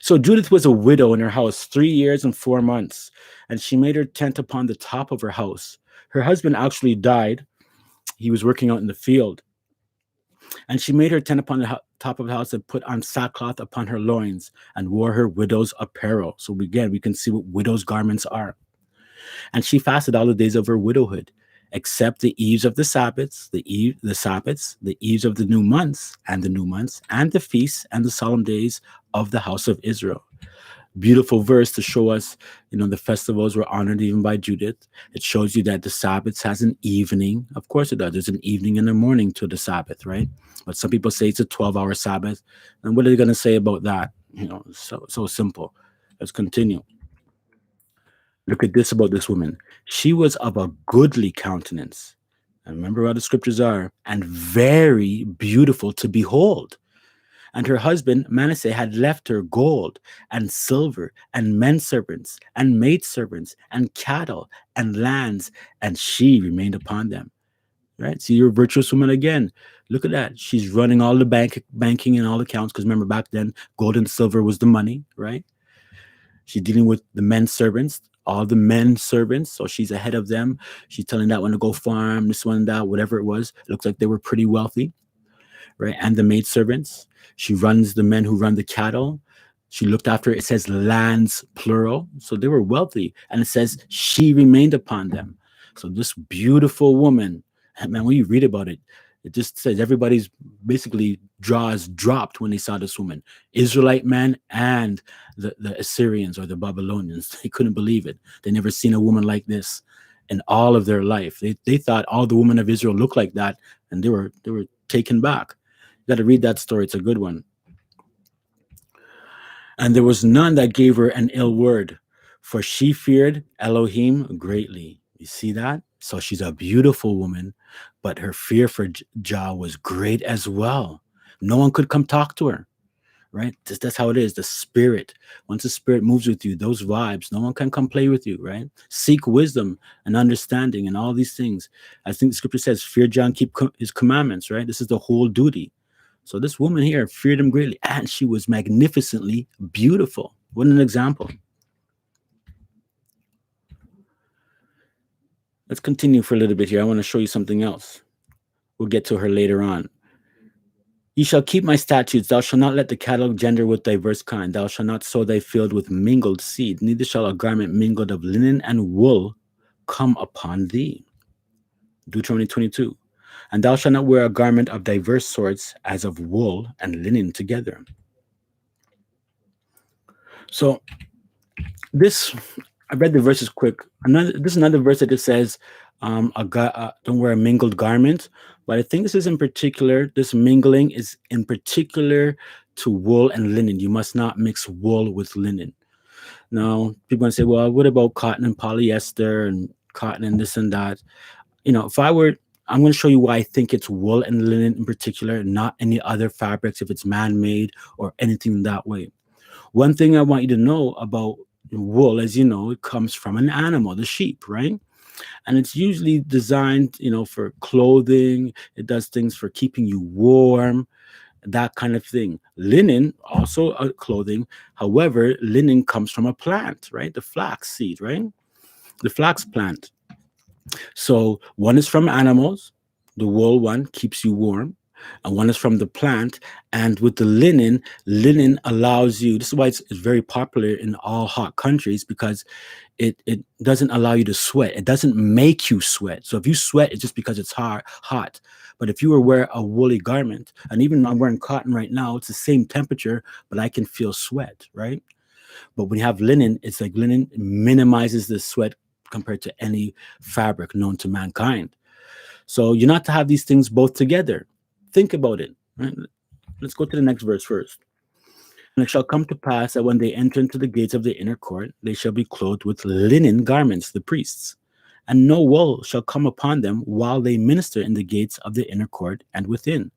So Judith was a widow in her house 3 years and 4 months, and she made her tent upon the top of her house. Her husband actually died. He was working out in the field. And she made her tent upon the top of the house and put on sackcloth upon her loins and wore her widow's apparel. So again, we can see what widow's garments are. And she fasted all the days of her widowhood, except the eves of the Sabbaths, the eves of the new months, and the feasts and the solemn days of the house of Israel. Beautiful verse to show us, the festivals were honored even by Judith. It shows you that the Sabbath has an evening. Of course it does. There's an evening and a morning to the Sabbath, right? But some people say it's a 12-hour Sabbath. And what are they going to say about that? So simple. Let's continue. Look at this about this woman. She was of a goodly countenance. And remember how the scriptures are. And very beautiful to behold. And her husband Manasseh had left her gold and silver and men servants and maid servants and cattle and lands, and she remained upon them. right? See, you're a virtuous woman again. Look at that. She's running all the banking and all accounts. Because remember, back then, gold and silver was the money, right? She's dealing with the men servants, all the men servants. So she's ahead of them. She's telling that one to go farm, this one, that, whatever it was. It looks like they were pretty wealthy, right? And the maid servants. She runs the men who run the cattle. She looked after, it says lands, plural. So they were wealthy. And it says she remained upon them. So this beautiful woman, and man, when you read about it, it just says everybody's basically jaws dropped when they saw this woman. Israelite men and the Assyrians or the Babylonians. They couldn't believe it. They never seen a woman like this in all of their life. They thought all the women of Israel looked like that, and they were taken back. You got to read that story. It's a good one. And there was none that gave her an ill word, for she feared Elohim greatly. You see that? So she's a beautiful woman, but her fear for Jah was great as well. No one could come talk to her, right? That's how it is. The spirit, once the spirit moves with you, those vibes, no one can come play with you, right? Seek wisdom and understanding and all these things. I think the scripture says, fear Jah and keep his commandments, right? This is the whole duty. So this woman here feared him greatly, and she was magnificently beautiful. What an example. Let's continue for a little bit here. I want to show you something else. We'll get to her later on. Ye shall keep my statutes. Thou shalt not let the cattle gender with diverse kind. Thou shalt not sow thy field with mingled seed. Neither shall a garment mingled of linen and wool come upon thee. Deuteronomy 22. And thou shalt not wear a garment of diverse sorts, as of wool and linen together. So this, I read the verses quick. This is another verse that just says, don't wear a mingled garment. But I think this is in particular, this mingling is in particular to wool and linen. You must not mix wool with linen. Now, people going to say, well, what about cotton and polyester and cotton and this and that? I'm going to show you why I think it's wool and linen in particular, not any other fabrics, if it's man-made or anything that way. One thing I want you to know about wool, as you know, it comes from an animal, the sheep, right? And it's usually designed, for clothing. It does things for keeping you warm, that kind of thing. Linen, also clothing. However, linen comes from a plant, right? The flax seed, right? The flax plant. So one is from animals. The wool one keeps you warm. And one is from the plant. And with the linen allows you, this is why it's very popular in all hot countries, because it doesn't allow you to sweat. It doesn't make you sweat. So if you sweat, it's just because it's hot. But if you were wear a woolly garment, and even I'm wearing cotton right now, it's the same temperature, but I can feel sweat, right? But when you have linen, it's like linen minimizes the sweat compared to any fabric known to mankind. So you're not to have these things both together. Think about it. Right? Let's go to the next verse first. And it shall come to pass that when they enter into the gates of the inner court, they shall be clothed with linen garments, the priests. And no wool shall come upon them while they minister in the gates of the inner court and within.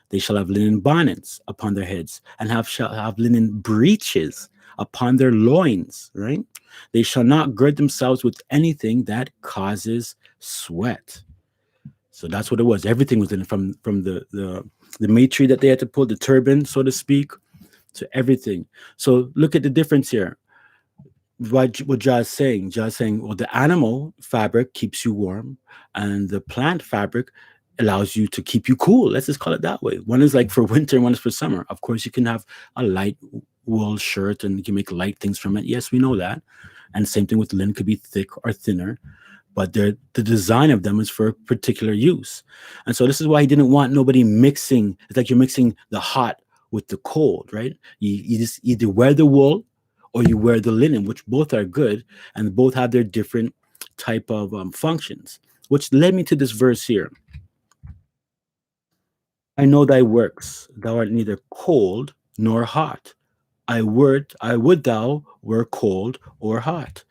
They shall have linen bonnets upon their heads, and shall have linen breeches upon their loins, right? They shall not gird themselves with anything that causes sweat. So that's what it was. Everything was in it, from the matri that they had to pull, the turban, so to speak, to everything. So look at the difference here. What Jah is saying. Jah is saying, well, the animal fabric keeps you warm, and the plant fabric allows you to keep you cool. Let's just call it that way. One is like for winter, and one is for summer. Of course, you can have a light wool shirt, and you can make light things from it. Yes, we know that. And same thing with linen, could be thick or thinner. But the design of them is for a particular use. And so this is why he didn't want nobody mixing. It's like you're mixing the hot with the cold, right? You just either wear the wool or you wear the linen, which both are good, and both have their different type of functions, which led me to this verse here. I know thy works. Thou art neither cold nor hot. I would thou were cold or hot.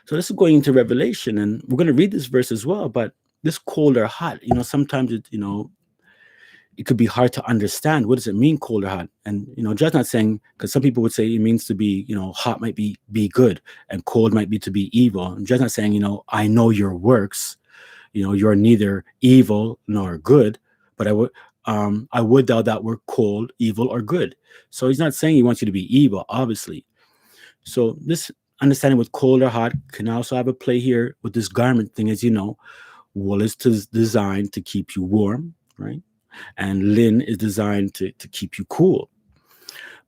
So this is going into Revelation, and we're going to read this verse as well. But this cold or hot, sometimes it could be hard to understand. What does it mean, cold or hot? And Jah's not saying, because some people would say it means to be, hot might be good, and cold might be to be evil. And Jah's not saying, I know your works. you're neither evil nor good, but I would thou that were cold, evil, or good. So he's not saying he wants you to be evil, obviously. So this understanding with cold or hot can also have a play here with this garment thing. As you know, wool is designed to keep you warm, right? And linen is designed to keep you cool.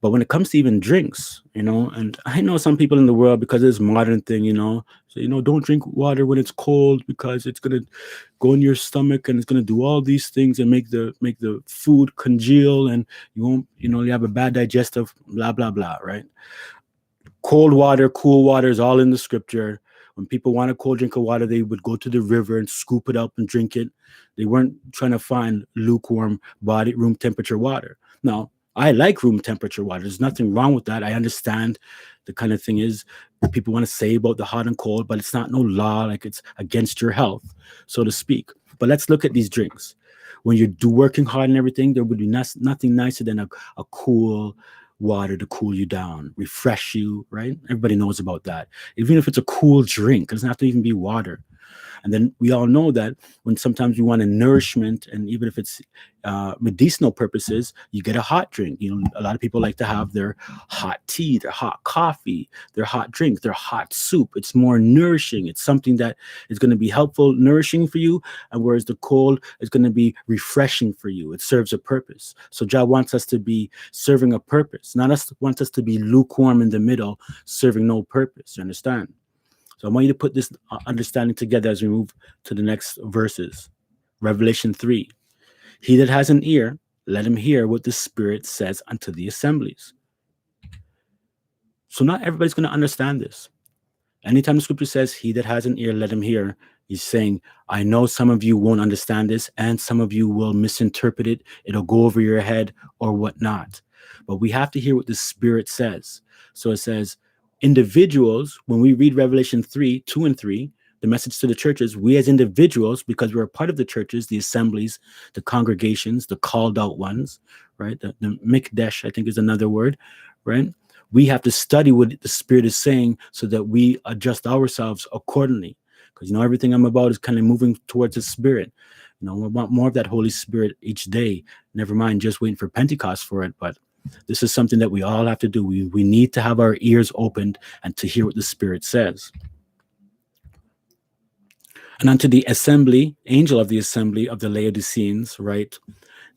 But when it comes to even drinks, and I know some people in the world, because of this modern thing, so don't drink water when it's cold because it's gonna go in your stomach and it's gonna do all these things and make the food congeal, and you won't, you have a bad digestive, blah blah blah, right? Cold water, cool water is all in the scripture. When people want a cold drink of water, they would go to the river and scoop it up and drink it. They weren't trying to find lukewarm body room temperature water. Now, I like room temperature water. There's nothing wrong with that. I understand the kind of thing is people want to say about the hot and cold, but it's not no law, like it's against your health, so to speak. But let's look at these drinks. When you're working hard and everything, there would be nothing nicer than a cool water to cool you down, refresh you, right? Everybody knows about that. Even if it's a cool drink, it doesn't have to even be water. And then we all know that when sometimes you want a nourishment, and even if it's medicinal purposes, you get a hot drink. A lot of people like to have their hot tea, their hot coffee, their hot drink, their hot soup. It's more nourishing. It's something that is going to be helpful, nourishing for you, and whereas the cold is going to be refreshing for you. It serves a purpose. So God wants us to be serving a purpose, not wants us to be lukewarm in the middle, serving no purpose. You understand? So I want you to put this understanding together as we move to the next verses. Revelation 3. He that has an ear, let him hear what the Spirit says unto the assemblies. So not everybody's going to understand this. Anytime the scripture says, he that has an ear, let him hear, he's saying, I know some of you won't understand this, and some of you will misinterpret it. It'll go over your head or whatnot. But we have to hear what the Spirit says. So it says, individuals, when we read Revelation 3, 2 and 3, the message to the churches, we as individuals, because we're a part of the churches, the assemblies, the congregations, the called out ones, right? The mikdash, I think is another word, right? We have to study what the Spirit is saying so that we adjust ourselves accordingly. Because, everything I'm about is kind of moving towards the Spirit. We want more of that Holy Spirit each day. Never mind just waiting for Pentecost for it, but this is something that we all have to do. We need to have our ears opened and to hear what the Spirit says. And unto the assembly, angel of the assembly of the Laodiceans, right?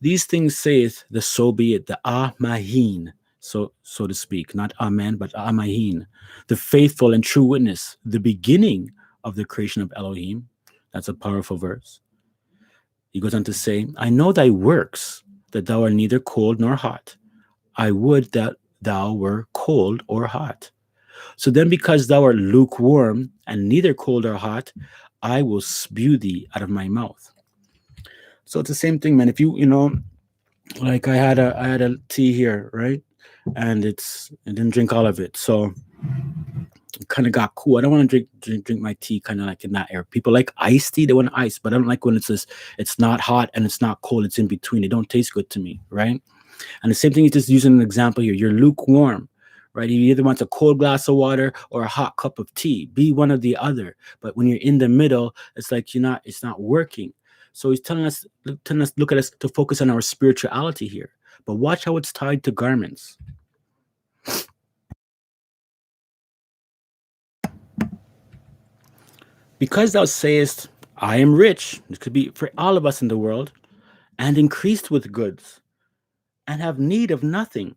These things saith the so be it, the Amahin, so to speak, not Amen, but Amahin, the faithful and true witness, the beginning of the creation of Elohim. That's a powerful verse. He goes on to say, I know thy works, that thou art neither cold nor hot. I would that thou were cold or hot. So then, because thou art lukewarm and neither cold or hot, I will spew thee out of my mouth. So it's the same thing, man. If you like I had a tea here, right? And I didn't drink all of it. So it kind of got cool. I don't want to drink my tea kind of like in that air. People like iced tea, they want ice, but I don't like when it's not hot and it's not cold, it's in between. It don't taste good to me, right? And the same thing is just using an example here. You're lukewarm, right? You either want a cold glass of water or a hot cup of tea. Be one or the other. But when you're in the middle, it's like it's not working. So he's telling us, look at us to focus on our spirituality here. But watch how it's tied to garments. Because thou sayest, I am rich, this could be for all of us in the world, and increased with goods, and have need of nothing,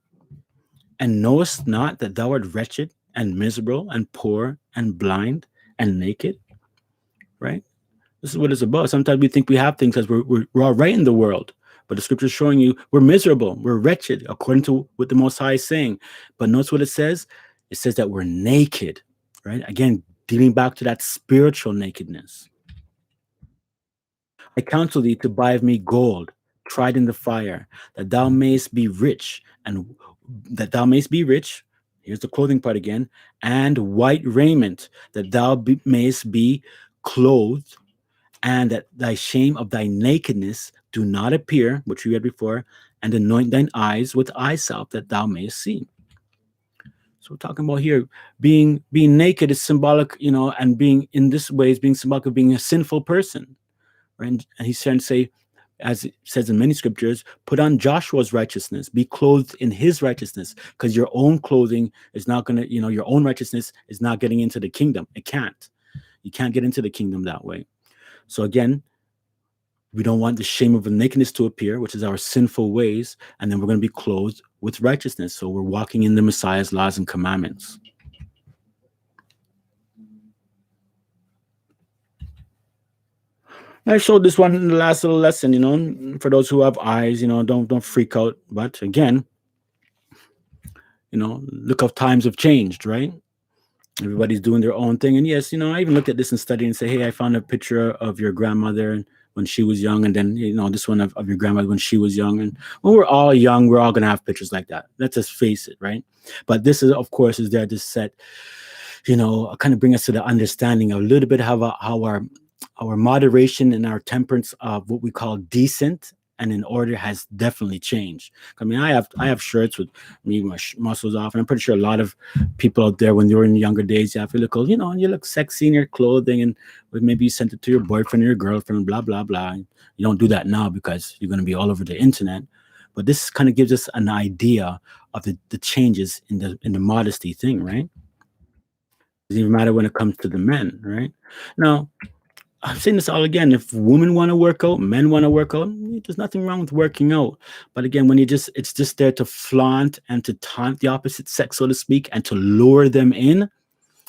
and knowest not that thou art wretched and miserable and poor and blind and naked, right? This is what it's about. Sometimes we think we have things because we're all right in the world, but the scripture is showing you we're miserable, we're wretched, according to what the Most High is saying. But notice what it says. It says that we're naked, right? Again, dealing back to that spiritual nakedness. I counsel thee to buy of me gold, tried in the fire, that thou mayest be rich, and that thou mayest be rich. Here's the clothing part again, and white raiment, that thou mayest be clothed, and that thy shame of thy nakedness do not appear, which we read before, and anoint thine eyes with eye salve, that thou mayest see. So we're talking about here being naked is symbolic, and being in this way is being symbolic of being a sinful person. right? And he's trying to say, as it says in many scriptures, put on Joshua's righteousness, be clothed in his righteousness, because your own clothing is not going to, your own righteousness is not getting into the kingdom. It can't. You can't get into the kingdom that way. So again, we don't want the shame of nakedness to appear, which is our sinful ways, and then we're going to be clothed with righteousness. So we're walking in the Messiah's laws and commandments. I showed this one in the last little lesson, for those who have eyes, don't freak out. But again, look how times have changed, right? Everybody's doing their own thing. And yes, I even looked at this and studied and say, hey, I found a picture of your grandmother when she was young, and then this one of your grandmother when she was young. And when we're all young, we're all going to have pictures like that. Let's just face it, right? But this is, of course, is there to set, kind of bring us to the understanding a little bit how our moderation and our temperance of what we call decent and in order has definitely changed. I mean, I have shirts with me muscles off, and I'm pretty sure a lot of people out there, when they were in younger days, you look, you look sexy in your clothing, and maybe you sent it to your boyfriend or your girlfriend, blah blah blah. You don't do that now because you're going to be all over the internet. But this kind of gives us an idea of the changes in the modesty thing, right? It doesn't even matter when it comes to the men, right? Now, I'm saying this all again. If women want to work out, men want to work out, there's nothing wrong with working out. But again, when it's just there to flaunt and to taunt the opposite sex, so to speak, and to lure them in,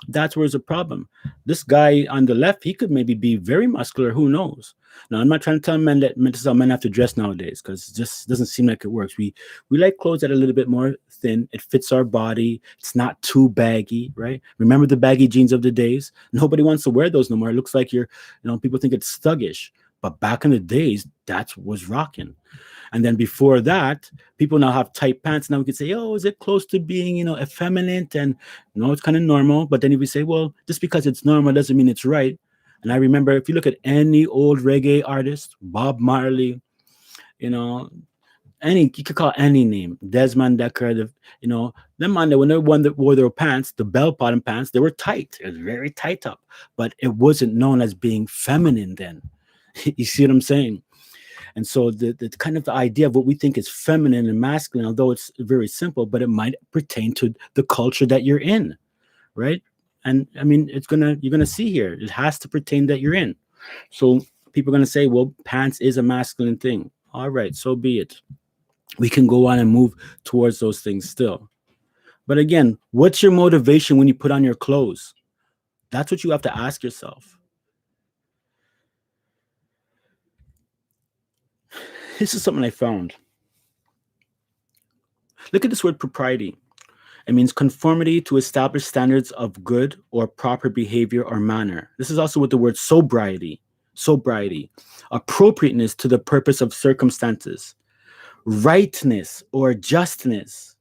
that's where there's a problem. This guy on the left, he could maybe be very muscular. Who knows? Now, I'm not trying to tell men that men have to dress nowadays, because it just doesn't seem like it works. We like clothes that are a little bit more thin. It fits our body. It's not too baggy, right? Remember the baggy jeans of the days? Nobody wants to wear those no more. It looks like people think it's thuggish. But back in the days, that was rocking. And then before that, people now have tight pants. Now we can say, oh, is it close to being, effeminate? And it's kind of normal. But then if we say, well, just because it's normal doesn't mean it's right. And I remember, if you look at any old reggae artist, Bob Marley, you could call any name, Desmond Decker, them man, when they wore their pants, the bell-bottom pants, they were tight. It was very tight up. But it wasn't known as being feminine then. You see what I'm saying? And so the kind of the idea of what we think is feminine and masculine, although it's very simple, but it might pertain to the culture that you're in, right? And I mean, you're gonna see here, it has to pertain that you're in. So people are gonna say, well, pants is a masculine thing. All right, so be it. We can go on and move towards those things still. But again, what's your motivation when you put on your clothes? That's what you have to ask yourself. This is something I found. Look at this word propriety. It means conformity to established standards of good or proper behavior or manner. This is also with the word sobriety, appropriateness to the purpose of circumstances, rightness or justness,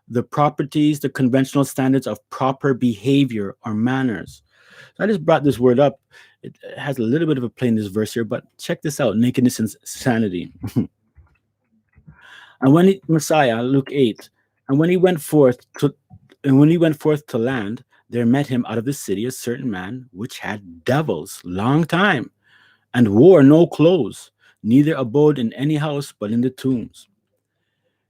the properties, the conventional standards of proper behavior or manners. So I just brought this word up. It has a little bit of a play in this verse here, but check this out: nakedness and sanity. And when Messiah, Luke 8, and when he went forth to land, there met him out of the city a certain man which had devils long time, and wore no clothes, neither abode in any house but in the tombs.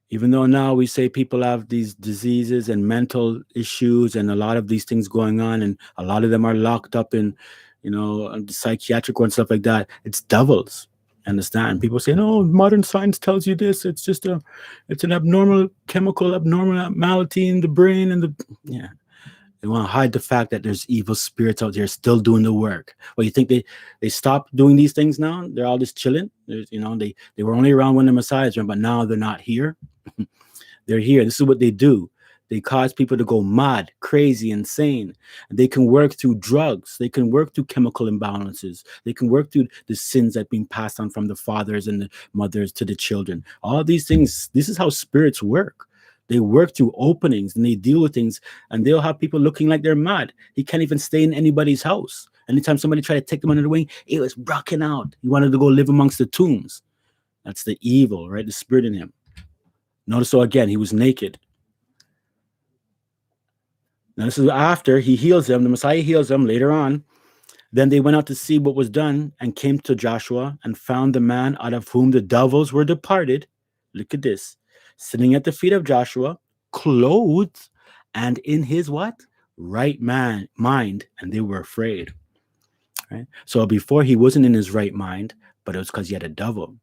Even though now we say people have these diseases and mental issues and a lot of these things going on, and a lot of them are locked up in, the psychiatric and stuff like that, it's devils. Understand? People say, no, modern science tells you this. It's just it's an abnormal chemical abnormality in the brain, and they want to hide the fact that there's evil spirits out there still doing the work. Well, you think they stopped doing these things now? They're all just chilling. They were only around when the Messiah was around, but now they're not here. They're here. This is what they do. They cause people to go mad, crazy, insane. They can work through drugs. They can work through chemical imbalances. They can work through the sins that are being passed on from the fathers and the mothers to the children. All these things, this is how spirits work. They work through openings, and they deal with things, and they'll have people looking like they're mad. He can't even stay in anybody's house. Anytime somebody tried to take him under the wing, it was rocking out. He wanted to go live amongst the tombs. That's the evil, right? The spirit in him. Notice, so again, he was naked. Now, this is after he heals them. The Messiah heals them later on. Then they went out to see what was done and came to Joshua and found the man out of whom the devils were departed. Look at this, sitting at the feet of Joshua, clothed and in his what? Right mind, and they were afraid. Right? So before he wasn't in his right mind, but it was because he had a devil.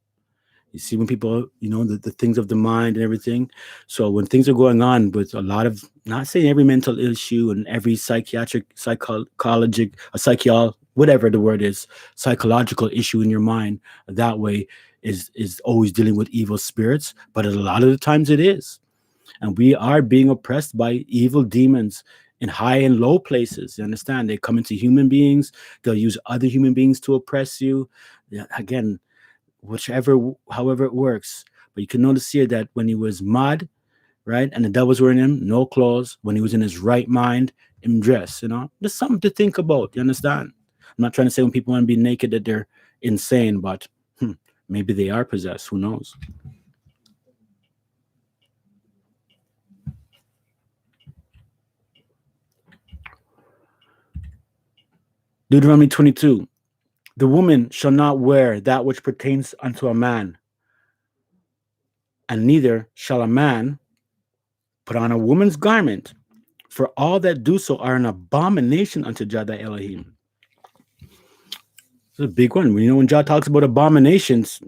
You see, when people, the things of the mind and everything. So when things are going on with a lot of, not saying every mental issue and every psychiatric, psychologic, whatever the word is, psychological issue in your mind, that way is always dealing with evil spirits. But a lot of the times it is. And we are being oppressed by evil demons in high and low places. You understand? They come into human beings. They'll use other human beings to oppress you. Yeah, again, however it works. But you can notice here that when he was mad, right, and the devils were in him, no clothes. When he was in his right mind, him dress. There's something to think about. You understand? I'm not trying to say when people want to be naked that they're insane, but maybe they are possessed. Who knows? Deuteronomy 22. The woman shall not wear that which pertains unto a man, and neither shall a man put on a woman's garment, for all that do so are an abomination unto Jah thy Elohim. It's a big one. When Jah talks about abominations,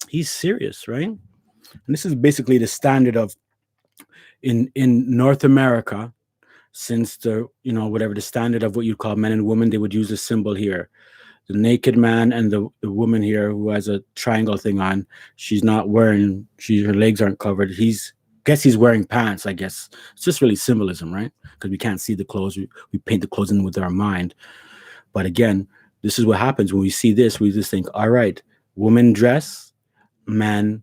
he's serious, right? And this is basically the standard of in North America, since whatever the standard of what you call men and women, they would use a symbol here. The naked man and the woman here who has a triangle thing on, she's not wearing, her legs aren't covered. He's wearing pants, I guess. It's just really symbolism, right? Because we can't see the clothes. We paint the clothes in with our mind. But again, this is what happens when we see this. We just think, all right, woman dress, man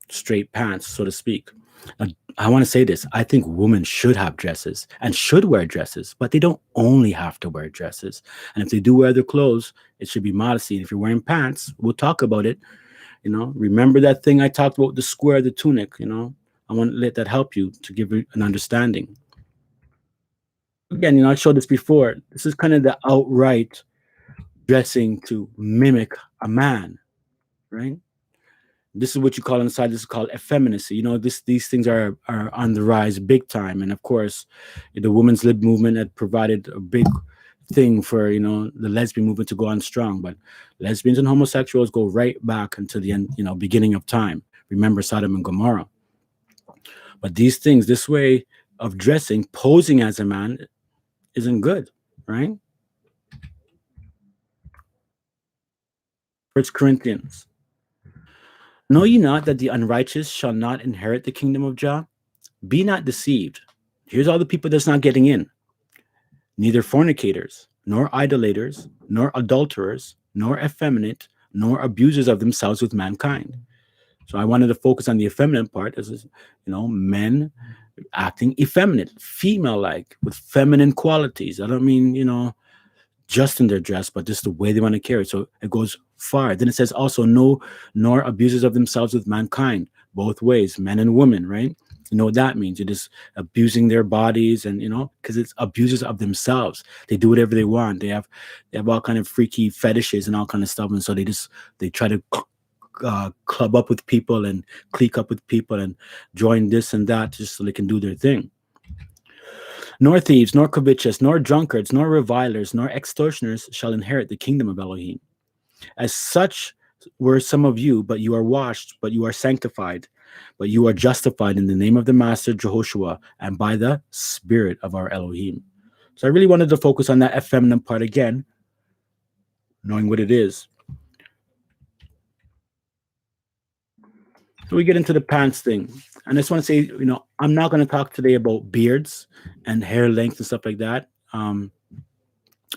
straight pants, so to speak. Now, I want to say this. I think women should have dresses and should wear dresses, but they don't only have to wear dresses. And if they do wear their clothes, it should be modesty. And if you're wearing pants, we'll talk about it. Remember that thing I talked about, the square of the tunic, I want to let that help you to give you an understanding. Again, I showed this before. This is kind of the outright dressing to mimic a man, right? This is what you call inside. This is called effeminacy. These things are on the rise big time. And of course, the women's lib movement had provided a big thing for the lesbian movement to go on strong. But lesbians and homosexuals go right back into the end, beginning of time. Remember Sodom and Gomorrah. But these things, this way of dressing, posing as a man, isn't good, right? 1 Corinthians. Know ye not that the unrighteous shall not inherit the kingdom of Jah? Be not deceived. Here's all the people that's not getting in. Neither fornicators, nor idolaters, nor adulterers, nor effeminate, nor abusers of themselves with mankind. So I wanted to focus on the effeminate part, as men acting effeminate, female-like, with feminine qualities. I don't mean, just in their dress, but just the way they want to carry it. So it goes far. Then it says also, no, nor abusers of themselves with mankind, both ways, men and women, right? You know what that means? You're just abusing their bodies, and because it's abusers of themselves. They do whatever they want. They have all kind of freaky fetishes and all kind of stuff, and so they try to club up with people and clique up with people and join this and that just so they can do their thing. Nor thieves, nor covetous, nor drunkards, nor revilers, nor extortioners shall inherit the kingdom of Elohim. As such were some of you, but you are washed, but you are sanctified, but you are justified in the name of the Master Jehoshua and by the Spirit of our Elohim. So I really wanted to focus on that effeminate part again, knowing what it is. So we get into the pants thing. And I just want to say, I'm not going to talk today about beards and hair length and stuff like that.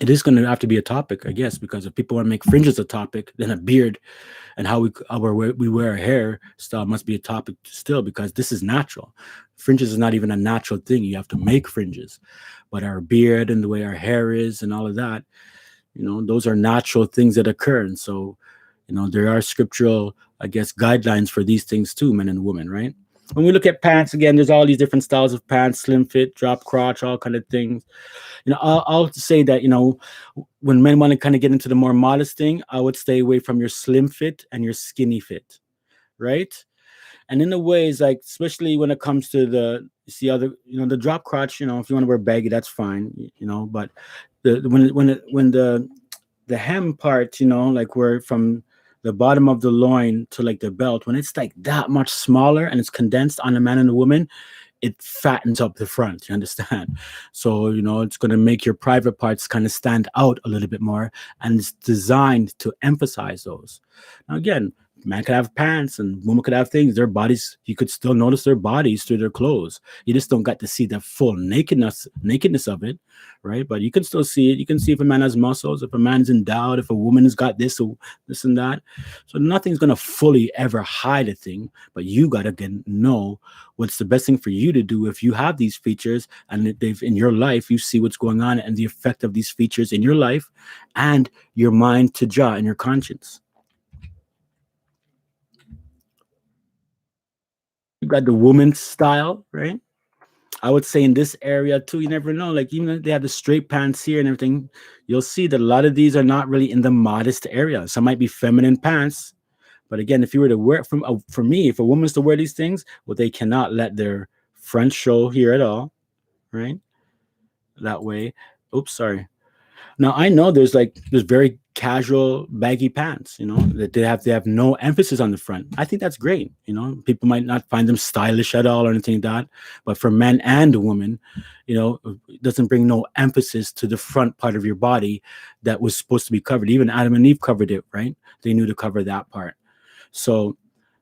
It is going to have to be a topic, I guess, because if people want to make fringes a topic, then a beard and how we wear our hair style must be a topic still, because this is natural. Fringes is not even a natural thing. You have to make fringes. But our beard and the way our hair is and all of that, those are natural things that occur. And so, there are scriptural, I guess, guidelines for these things too, men and women, right? When we look at pants again, there's all these different styles of pants: slim fit, drop crotch, all kind of things. I'll say that when men want to kind of get into the more modest thing, I would stay away from your slim fit and your skinny fit, right? And in a way, it's like, especially when it comes to the you see other, the drop crotch. If you want to wear baggy, that's fine. But when the hem part, like where from the bottom of the loin to like the belt, when it's like that much smaller and it's condensed on a man and a woman, it fattens up the front. You understand? So it's going to make your private parts kind of stand out a little bit more, and it's designed to emphasize those. Now again, man could have pants and woman could have things. Their bodies, you could still notice their bodies through their clothes. You just don't get to see the full nakedness of it, right? But you can still see it. You can see if a man has muscles, if a man's endowed, if a woman has got this or this and that. So nothing's gonna fully ever hide a thing, but you gotta know what's the best thing for you to do if you have these features and that they've in your life. You see what's going on and the effect of these features in your life and your mind to jaw and your conscience. You got the woman's style, right? I would say in this area too, you never know. Like even if they have the straight pants here and everything, you'll see that a lot of these are not really in the modest area. Some might be feminine pants, but again, if you were to wear from for me, if a woman's to wear these things, well, they cannot let their front show here at all, right? That way. Oops, sorry. Now I know there's very casual baggy pants, that they have no emphasis on the front. I think that's great. People might not find them stylish at all or anything like that, but for men and women, it doesn't bring no emphasis to the front part of your body that was supposed to be covered. Even Adam and Eve covered it, right? They knew to cover that part. So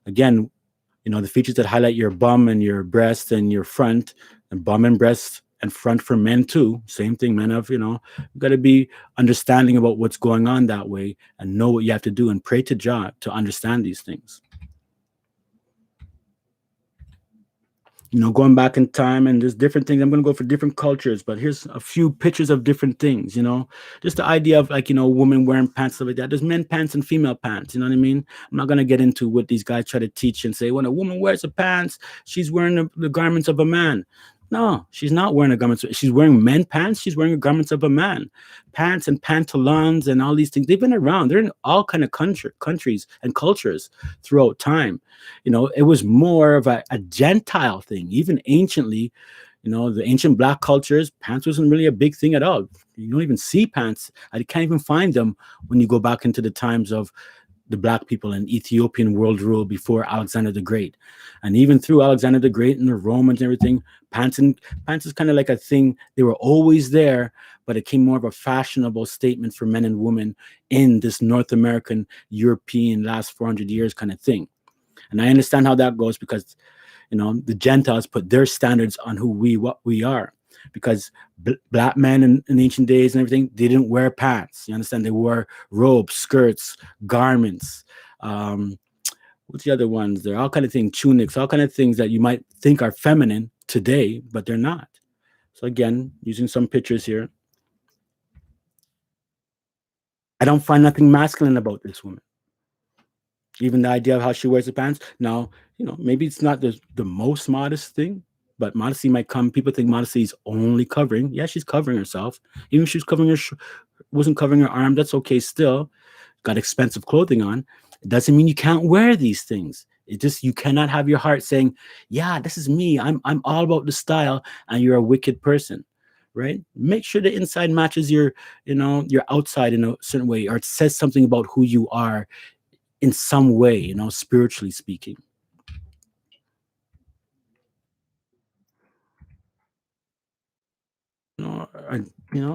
again, the features that highlight your bum and your breast and your front, and bum and breast and front for men too. Same thing, men have, you got to be understanding about what's going on that way and know what you have to do and pray to Jah to understand these things. Going back in time, and there's different things. I'm going to go for different cultures, but here's a few pictures of different things, just the idea of like, women wearing pants, stuff like that. There's men pants and female pants. You know what I mean? I'm not going to get into what these guys try to teach and say, when a woman wears a pants, she's wearing the garments of a man. No, she's not wearing a garment. She's wearing men pants. She's wearing the garments of a man. Pants and pantaloons and all these things. They've been around. They're in all kind of countries and cultures throughout time. It was more of a Gentile thing. Even anciently, the ancient black cultures, pants wasn't really a big thing at all. You don't even see pants. I can't even find them when you go back into the times of the black people in Ethiopian world rule before Alexander the Great. And even through Alexander the Great and the Romans and everything, pants is kind of like a thing. They were always there, but it came more of a fashionable statement for men and women in this North American, European last 400 years kind of thing. And I understand how that goes because, the Gentiles put their standards on what we are. Because black men in ancient days and everything, they didn't wear pants. You understand? They wore robes, skirts, garments. What's the other ones? There are all kind of things, tunics, all kind of things that you might think are feminine today, but they're not. So again, using some pictures here, I don't find nothing masculine about this woman. Even the idea of how she wears the pants. Now, maybe it's not the most modest thing, but modesty might come. People think modesty is only covering. Yeah, she's covering herself. Even if she's covering wasn't covering her arm, that's okay still. Got expensive clothing on. It doesn't mean you can't wear these things. It just, you cannot have your heart saying, yeah, this is me. I'm all about the style, and you're a wicked person, right? Make sure the inside matches your outside in a certain way, or it says something about who you are in some way, spiritually speaking.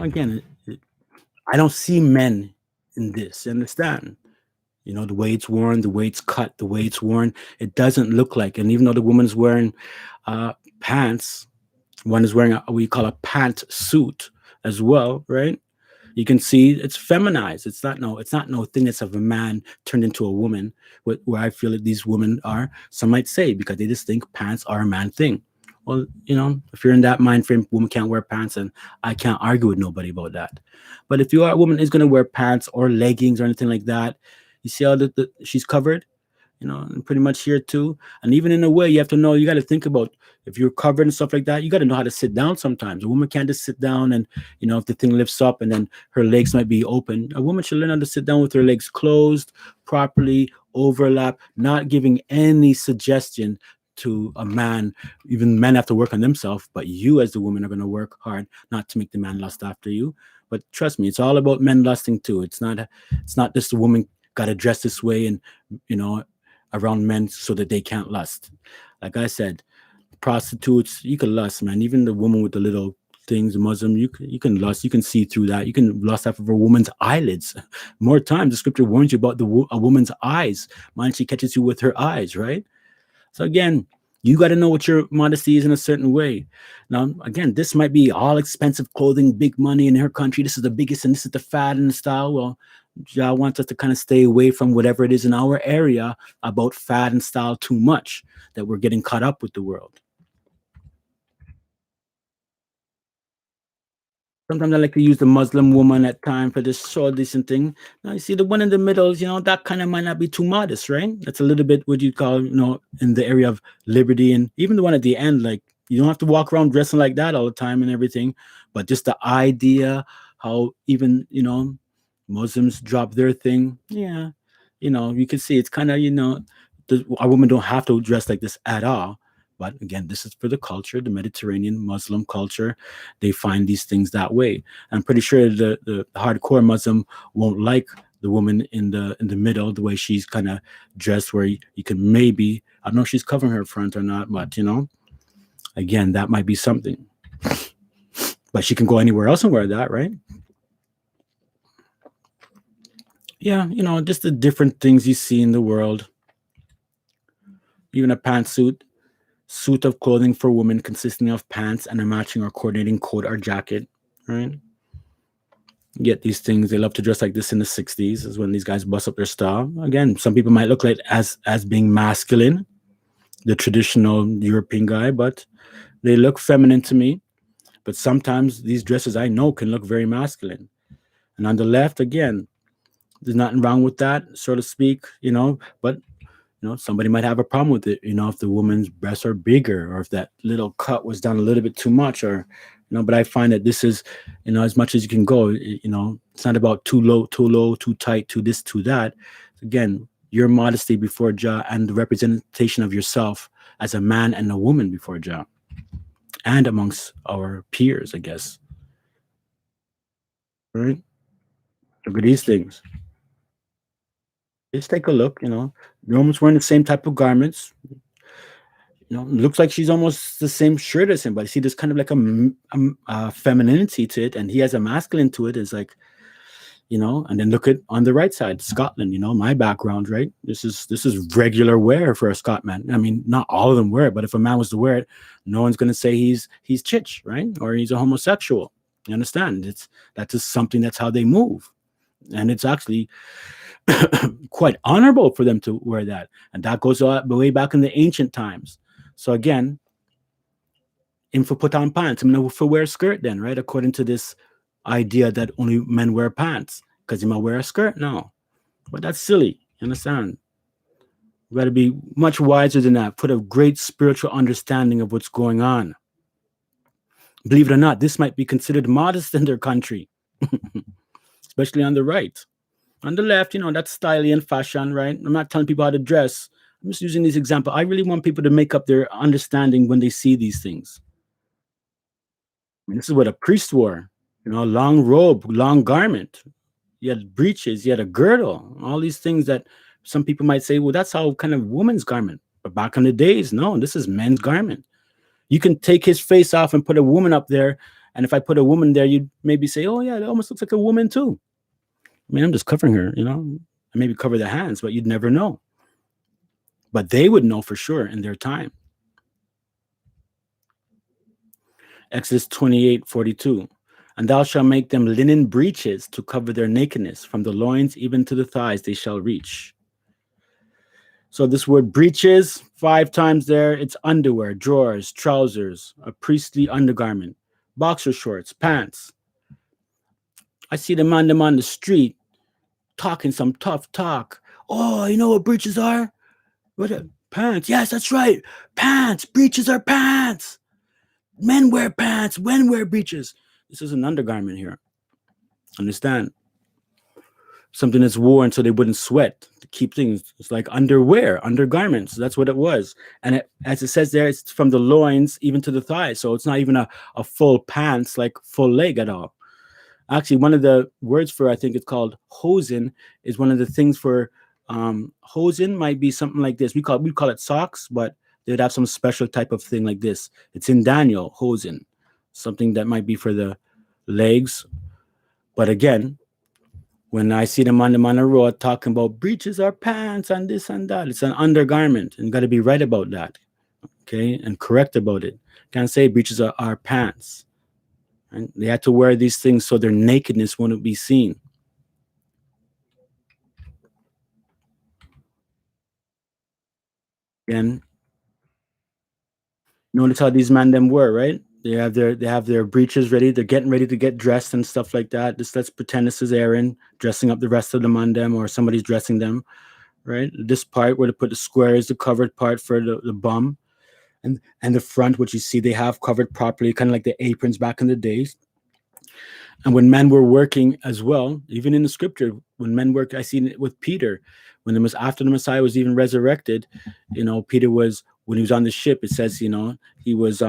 Again, I don't see men in this. You understand? The way it's worn, the way it's cut, the way it's worn, it doesn't look like. And even though the woman's wearing pants, one is wearing what we call a pant suit as well, right? You can see it's feminized. It's not no thinness of a man turned into a woman. Where I feel that these women are, some might say, because they just think pants are a man thing. Well, if you're in that mind frame, women can't wear pants, and I can't argue with nobody about that. But if you are a woman is going to wear pants or leggings or anything like that, you see how she's covered. and pretty much here too. And even in a way, you have to know, you got to think about, if you're covered and stuff like that, you got to know how to sit down sometimes. A woman can't just sit down and, if the thing lifts up and then her legs might be open, a woman should learn how to sit down with her legs closed properly, overlap, not giving any suggestion to a man. Even men have to work on themselves, but you as the woman are going to work hard not to make the man lust after you. But trust me, it's all about men lusting too. It's not just the woman got to dress this way and you know around men so that they can't lust. Like I said, prostitutes, you can lust, man. Even the woman with the little things, Muslim, you can lust. You can see through that. You can lust after a woman's eyelids. More times, the scripture warns you about a woman's eyes. Man, she catches you with her eyes, right? So again, you got to know what your modesty is in a certain way. Now, again, this might be all expensive clothing, big money in her country. This is the biggest, and this is the fad and the style. Well, Jah wants us to kind of stay away from whatever it is in our area about fad and style too much, that we're getting caught up with the world. Sometimes I like to use the Muslim woman at time for this short decent thing. Now you see the one in the middle, that kind of might not be too modest, right? That's a little bit what you call, in the area of liberty, and even the one at the end, like you don't have to walk around dressing like that all the time and everything, but just the idea how even Muslims drop their thing, yeah, you can see it's kind of our women don't have to dress like this at all. But again, this is for the culture, the Mediterranean Muslim culture. They find these things that way. I'm pretty sure the hardcore Muslim won't like the woman in the middle, the way she's kind of dressed, where you can maybe, I don't know if she's covering her front or not, but again, that might be something. But she can go anywhere else and wear that, right? Yeah, just the different things you see in the world. Even a pantsuit, suit of clothing for women consisting of pants and a matching or coordinating coat or jacket, right? You get these things. They love to dress like this in the 60s, is when these guys bust up their style. Again, some people might look like as being masculine, the traditional European guy, but they look feminine to me. But sometimes these dresses I know can look very masculine. And on the left, again, there's nothing wrong with that, so to speak, but somebody might have a problem with it, if the woman's breasts are bigger, or if that little cut was done a little bit too much, or but I find that this is, as much as you can go, it's not about too low, too tight, too this, too that. Again, your modesty before Jah, and the representation of yourself as a man and a woman before Jah, and amongst our peers, I guess. Right? Look at these things. Just take a look, you're almost wearing the same type of garments. Looks like she's almost the same shirt as him, but you see, there's kind of like a femininity to it, and he has a masculine to it. It's like, and then look at on the right side, Scotland. My background, right? This is regular wear for a Scotman. I mean, not all of them wear it, but if a man was to wear it, no one's going to say he's chich, right? Or he's a homosexual. You understand? That's just something. That's how they move, and it's actually quite honorable for them to wear that, and that goes way back in the ancient times. So again, info put on pants. I mean, if we wear a skirt, then right, according to this idea that only men wear pants because you might wear a skirt. No, but that's silly. You understand? We got to be much wiser than that. Put a great spiritual understanding of what's going on. Believe it or not, this might be considered modest in their country, especially on the right. On the left, that's styling and fashion, right? I'm not telling people how to dress. I'm just using this example. I really want people to make up their understanding when they see these things. I mean, this is what a priest wore, long robe, long garment. You had breeches, you had a girdle, all these things that some people might say, well, that's how kind of woman's garment. But back in the days, no, this is men's garment. You can take his face off and put a woman up there. And if I put a woman there, you'd maybe say, oh, yeah, it almost looks like a woman too. I mean, I'm just covering her, I maybe cover the hands, but you'd never know. But they would know for sure in their time. Exodus 28:42. And thou shalt make them linen breeches to cover their nakedness, from the loins even to the thighs they shall reach. So this word breeches, 5 times there, it's underwear, drawers, trousers, a priestly undergarment, boxer shorts, pants. I see them on the street talking some tough talk. Oh, you know what breeches are? Pants? Yes, that's right. Pants. Breeches are pants. Men wear pants. Men wear breeches. This is an undergarment here. Understand? Something that's worn so they wouldn't sweat to keep things. It's like underwear, undergarments. That's what it was. And as it says there, it's from the loins even to the thighs. So it's not even a full pants, like full leg at all. Actually, one of the words for, I think it's called hosen, is one of the things for hosen might be something like this. We call it socks, but they'd have some special type of thing like this. It's in Daniel, hosen, something that might be for the legs. But again, when I see them on the road talking about breeches or pants and this and that, it's an undergarment, and got to be right about that, okay, and correct about it. Can't say breeches are pants. And they had to wear these things so their nakedness wouldn't be seen. And notice how these men them were, right? They have their breeches ready. They're getting ready to get dressed and stuff like that. Just let's pretend this is Aaron dressing up the rest of them on them, or somebody's dressing them, right? This part where they put the square is the covered part for the bum, and the front, which you see they have covered properly, kind of like the aprons back in the days. And when men were working as well, even in the scripture, when men worked, I seen it with Peter, when it was after the Messiah was even resurrected, Peter was, when he was on the ship, it says, he was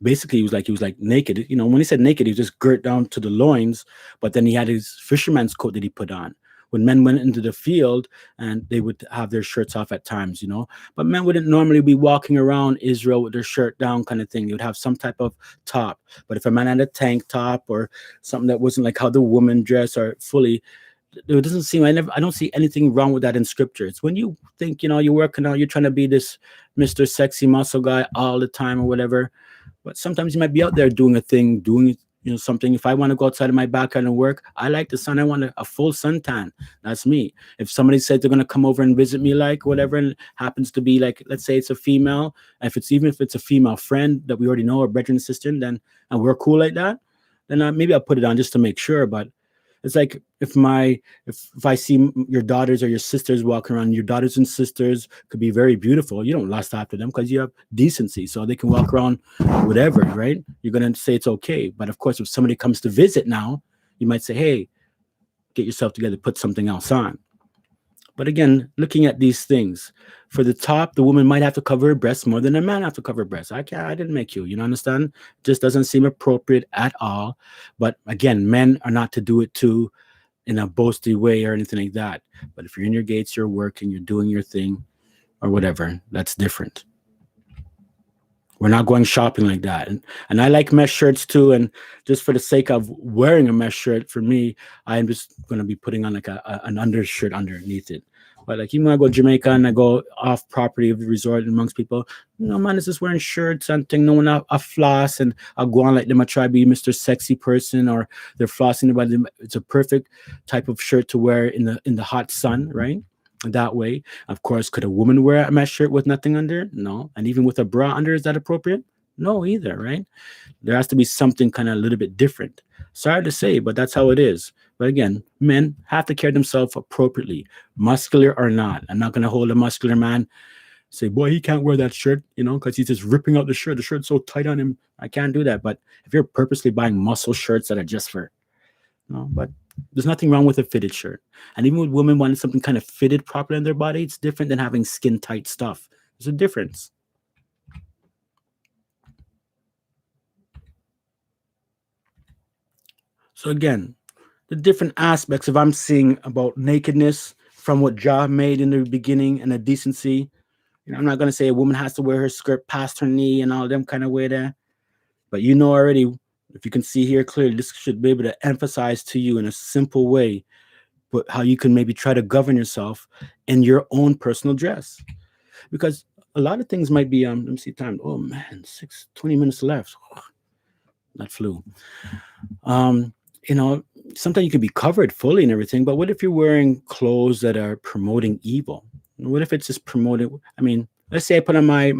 basically he was like naked. When he said naked, he was just girt down to the loins, but then he had his fisherman's coat that he put on. When men went into the field, and they would have their shirts off at times, but men wouldn't normally be walking around Israel with their shirt down kind of thing. They would have some type of top. But if a man had a tank top or something that wasn't like how the woman dress or fully, it doesn't seem, I don't see anything wrong with that in scripture. It's when you think, you're working out, you're trying to be this Mr. Sexy Muscle guy all the time or whatever. But sometimes you might be out there doing a thing, doing something. If I want to go outside of my backyard and work, I like the sun. I want a full suntan. That's me. If somebody said they're going to come over and visit me, like whatever, and it happens to be like, let's say it's a female, if it's a female friend that we already know, or brother and sister, then, and we're cool like that, then maybe I'll put it on just to make sure. But it's like if I see your daughters or your sisters walking around, your daughters and sisters could be very beautiful. You don't lust after them because you have decency, so they can walk around whatever, right? You're gonna say it's okay. But of course, if somebody comes to visit now, you might say, "Hey, get yourself together, put something else on." But again, looking at these things, for the top, the woman might have to cover her breasts more than a man have to cover her breasts. I didn't make you. You understand? Just doesn't seem appropriate at all. But again, men are not to do it too in a boasty way or anything like that. But if you're in your gates, you're working, you're doing your thing, or whatever, that's different. We're not going shopping like that. And I like mesh shirts too. And just for the sake of wearing a mesh shirt, for me, I'm just going to be putting on like an undershirt underneath it. But like even when I go to Jamaica and I go off property of the resort amongst people, man is just wearing shirts and thing, no one a floss, and I'll go on like them. I try to be Mr. Sexy person, or they're flossing about them. It's a perfect type of shirt to wear in the hot sun, right? That way. Of course, could a woman wear a mesh shirt with nothing under? No. And even with a bra under, is that appropriate? No, either, right? There has to be something kind of a little bit different. Sorry to say, but that's how it is. But again, men have to carry themselves appropriately, muscular or not. I'm not going to hold a muscular man, say, boy, he can't wear that shirt, because he's just ripping out the shirt. The shirt's so tight on him. I can't do that. But if you're purposely buying muscle shirts that are just for, but there's nothing wrong with a fitted shirt. And even with women wanting something kind of fitted properly in their body, it's different than having skin tight stuff. There's a difference. So again, the different aspects of I'm seeing about nakedness from what Jah made in the beginning and the decency. I'm not gonna say a woman has to wear her skirt past her knee and all them kind of way there. But already, if you can see here clearly, this should be able to emphasize to you in a simple way, but how you can maybe try to govern yourself in your own personal dress. Because a lot of things might be, let me see time. Oh man, 20 minutes left. That flew. Um, sometimes you can be covered fully and everything, but what if you're wearing clothes that are promoting evil? What if it's just promoting? I mean, Let's say I put on my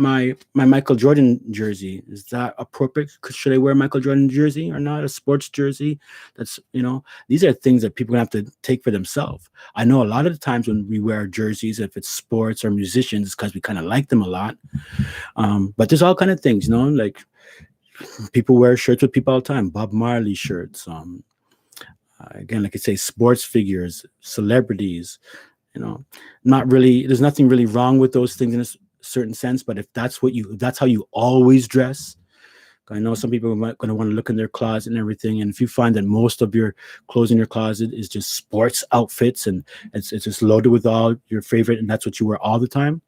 Michael Jordan jersey. Is that appropriate? Should I wear a Michael Jordan jersey or not? A sports jersey? That's these are things that people have to take for themselves. I know a lot of the times when we wear jerseys, if it's sports or musicians, it's because we kind of like them a lot. But there's all kind of things, like people wear shirts with people all the time. Bob Marley shirts. Again, like I say, sports figures, celebrities. You know, not really. There's nothing really wrong with those things in a certain sense. But if that's how you always dress. I know some people are going to want to look in their closet and everything, and if you find that most of your clothes in your closet is just sports outfits and it's just loaded with all your favorite, and that's what you wear all the time,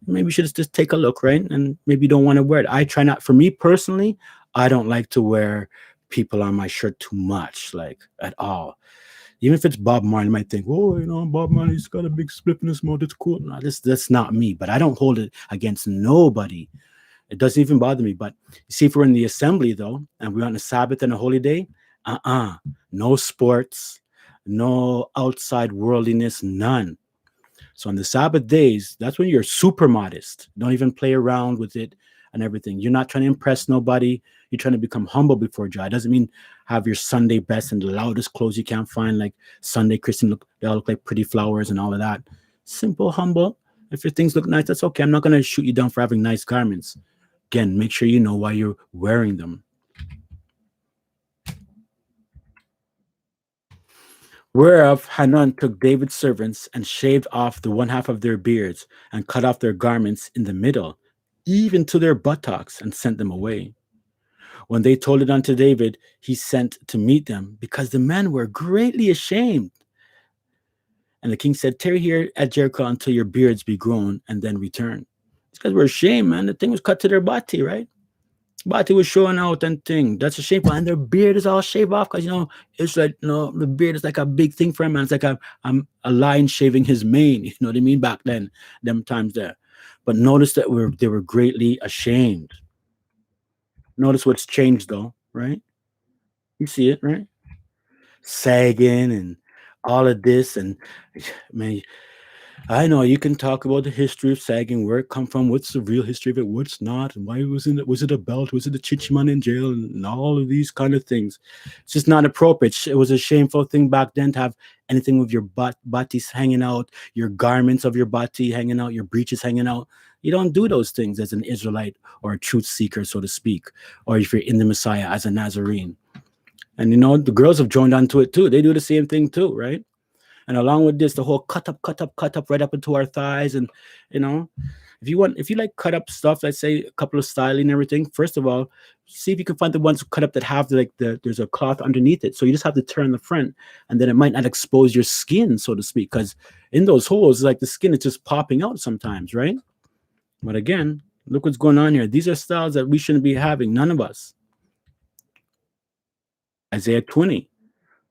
maybe you should just take a look, right? And maybe you don't want to wear it. I try not. For me personally, I don't like to wear people on my shirt too much, like at all. Even if it's Bob Marley, you might think, oh, Bob Marley's got a big split in his mouth. It's cool. No, that's not me. But I don't hold it against nobody. It doesn't even bother me. But you see, if we're in the assembly though, and we're on a Sabbath and a holy day, no sports, no outside worldliness, none. So on the Sabbath days, that's when you're super modest. Don't even play around with it and everything. You're not trying to impress nobody. You're trying to become humble before Jah. It doesn't mean have your Sunday best and the loudest clothes you can't find, like Sunday Christian look. They all look like pretty flowers and all of that. Simple, humble. If your things look nice, that's okay. I'm not going to shoot you down for having nice garments. Again, make sure you know why you're wearing them. Whereof Hanan took David's servants and shaved off the one half of their beards and cut off their garments in the middle, even to their buttocks, and sent them away. When they told it unto David, he sent to meet them, because the men were greatly ashamed. And the king said, tarry here at Jericho until your beards be grown, and then return. These guys were ashamed, man. The thing was cut to their body, right? Body was showing out and thing. That's a shameful. And their beard is all shaved off because, it's like, the beard is like a big thing for a man. It's like a lion shaving his mane. You know what I mean? Back then, them times there. But notice that they were greatly ashamed. Notice what's changed though, right? You see it, right? Sagging and all of this. And man, I know you can talk about the history of sagging, where it come from, what's the real history of it, what's not, and why was it a belt, was it a chichiman in jail, and all of these kind of things. It's just not appropriate. It was a shameful thing back then to have anything with your batis hanging out, your garments of your bati hanging out, your breeches hanging out. You don't do those things as an Israelite or a truth seeker, so to speak, or if you're in the Messiah as a Nazarene. And the girls have joined onto it too. They do the same thing too, right? And along with this, the whole cut up right up into our thighs. And, if you like cut up stuff, let's say a couple of styling and everything, first of all, see if you can find the ones cut up that have there's a cloth underneath it. So you just have to turn the front, and then it might not expose your skin, so to speak, because in those holes, like the skin is just popping out sometimes, right? But again, look what's going on here. These are styles that we shouldn't be having, none of us. Isaiah 20.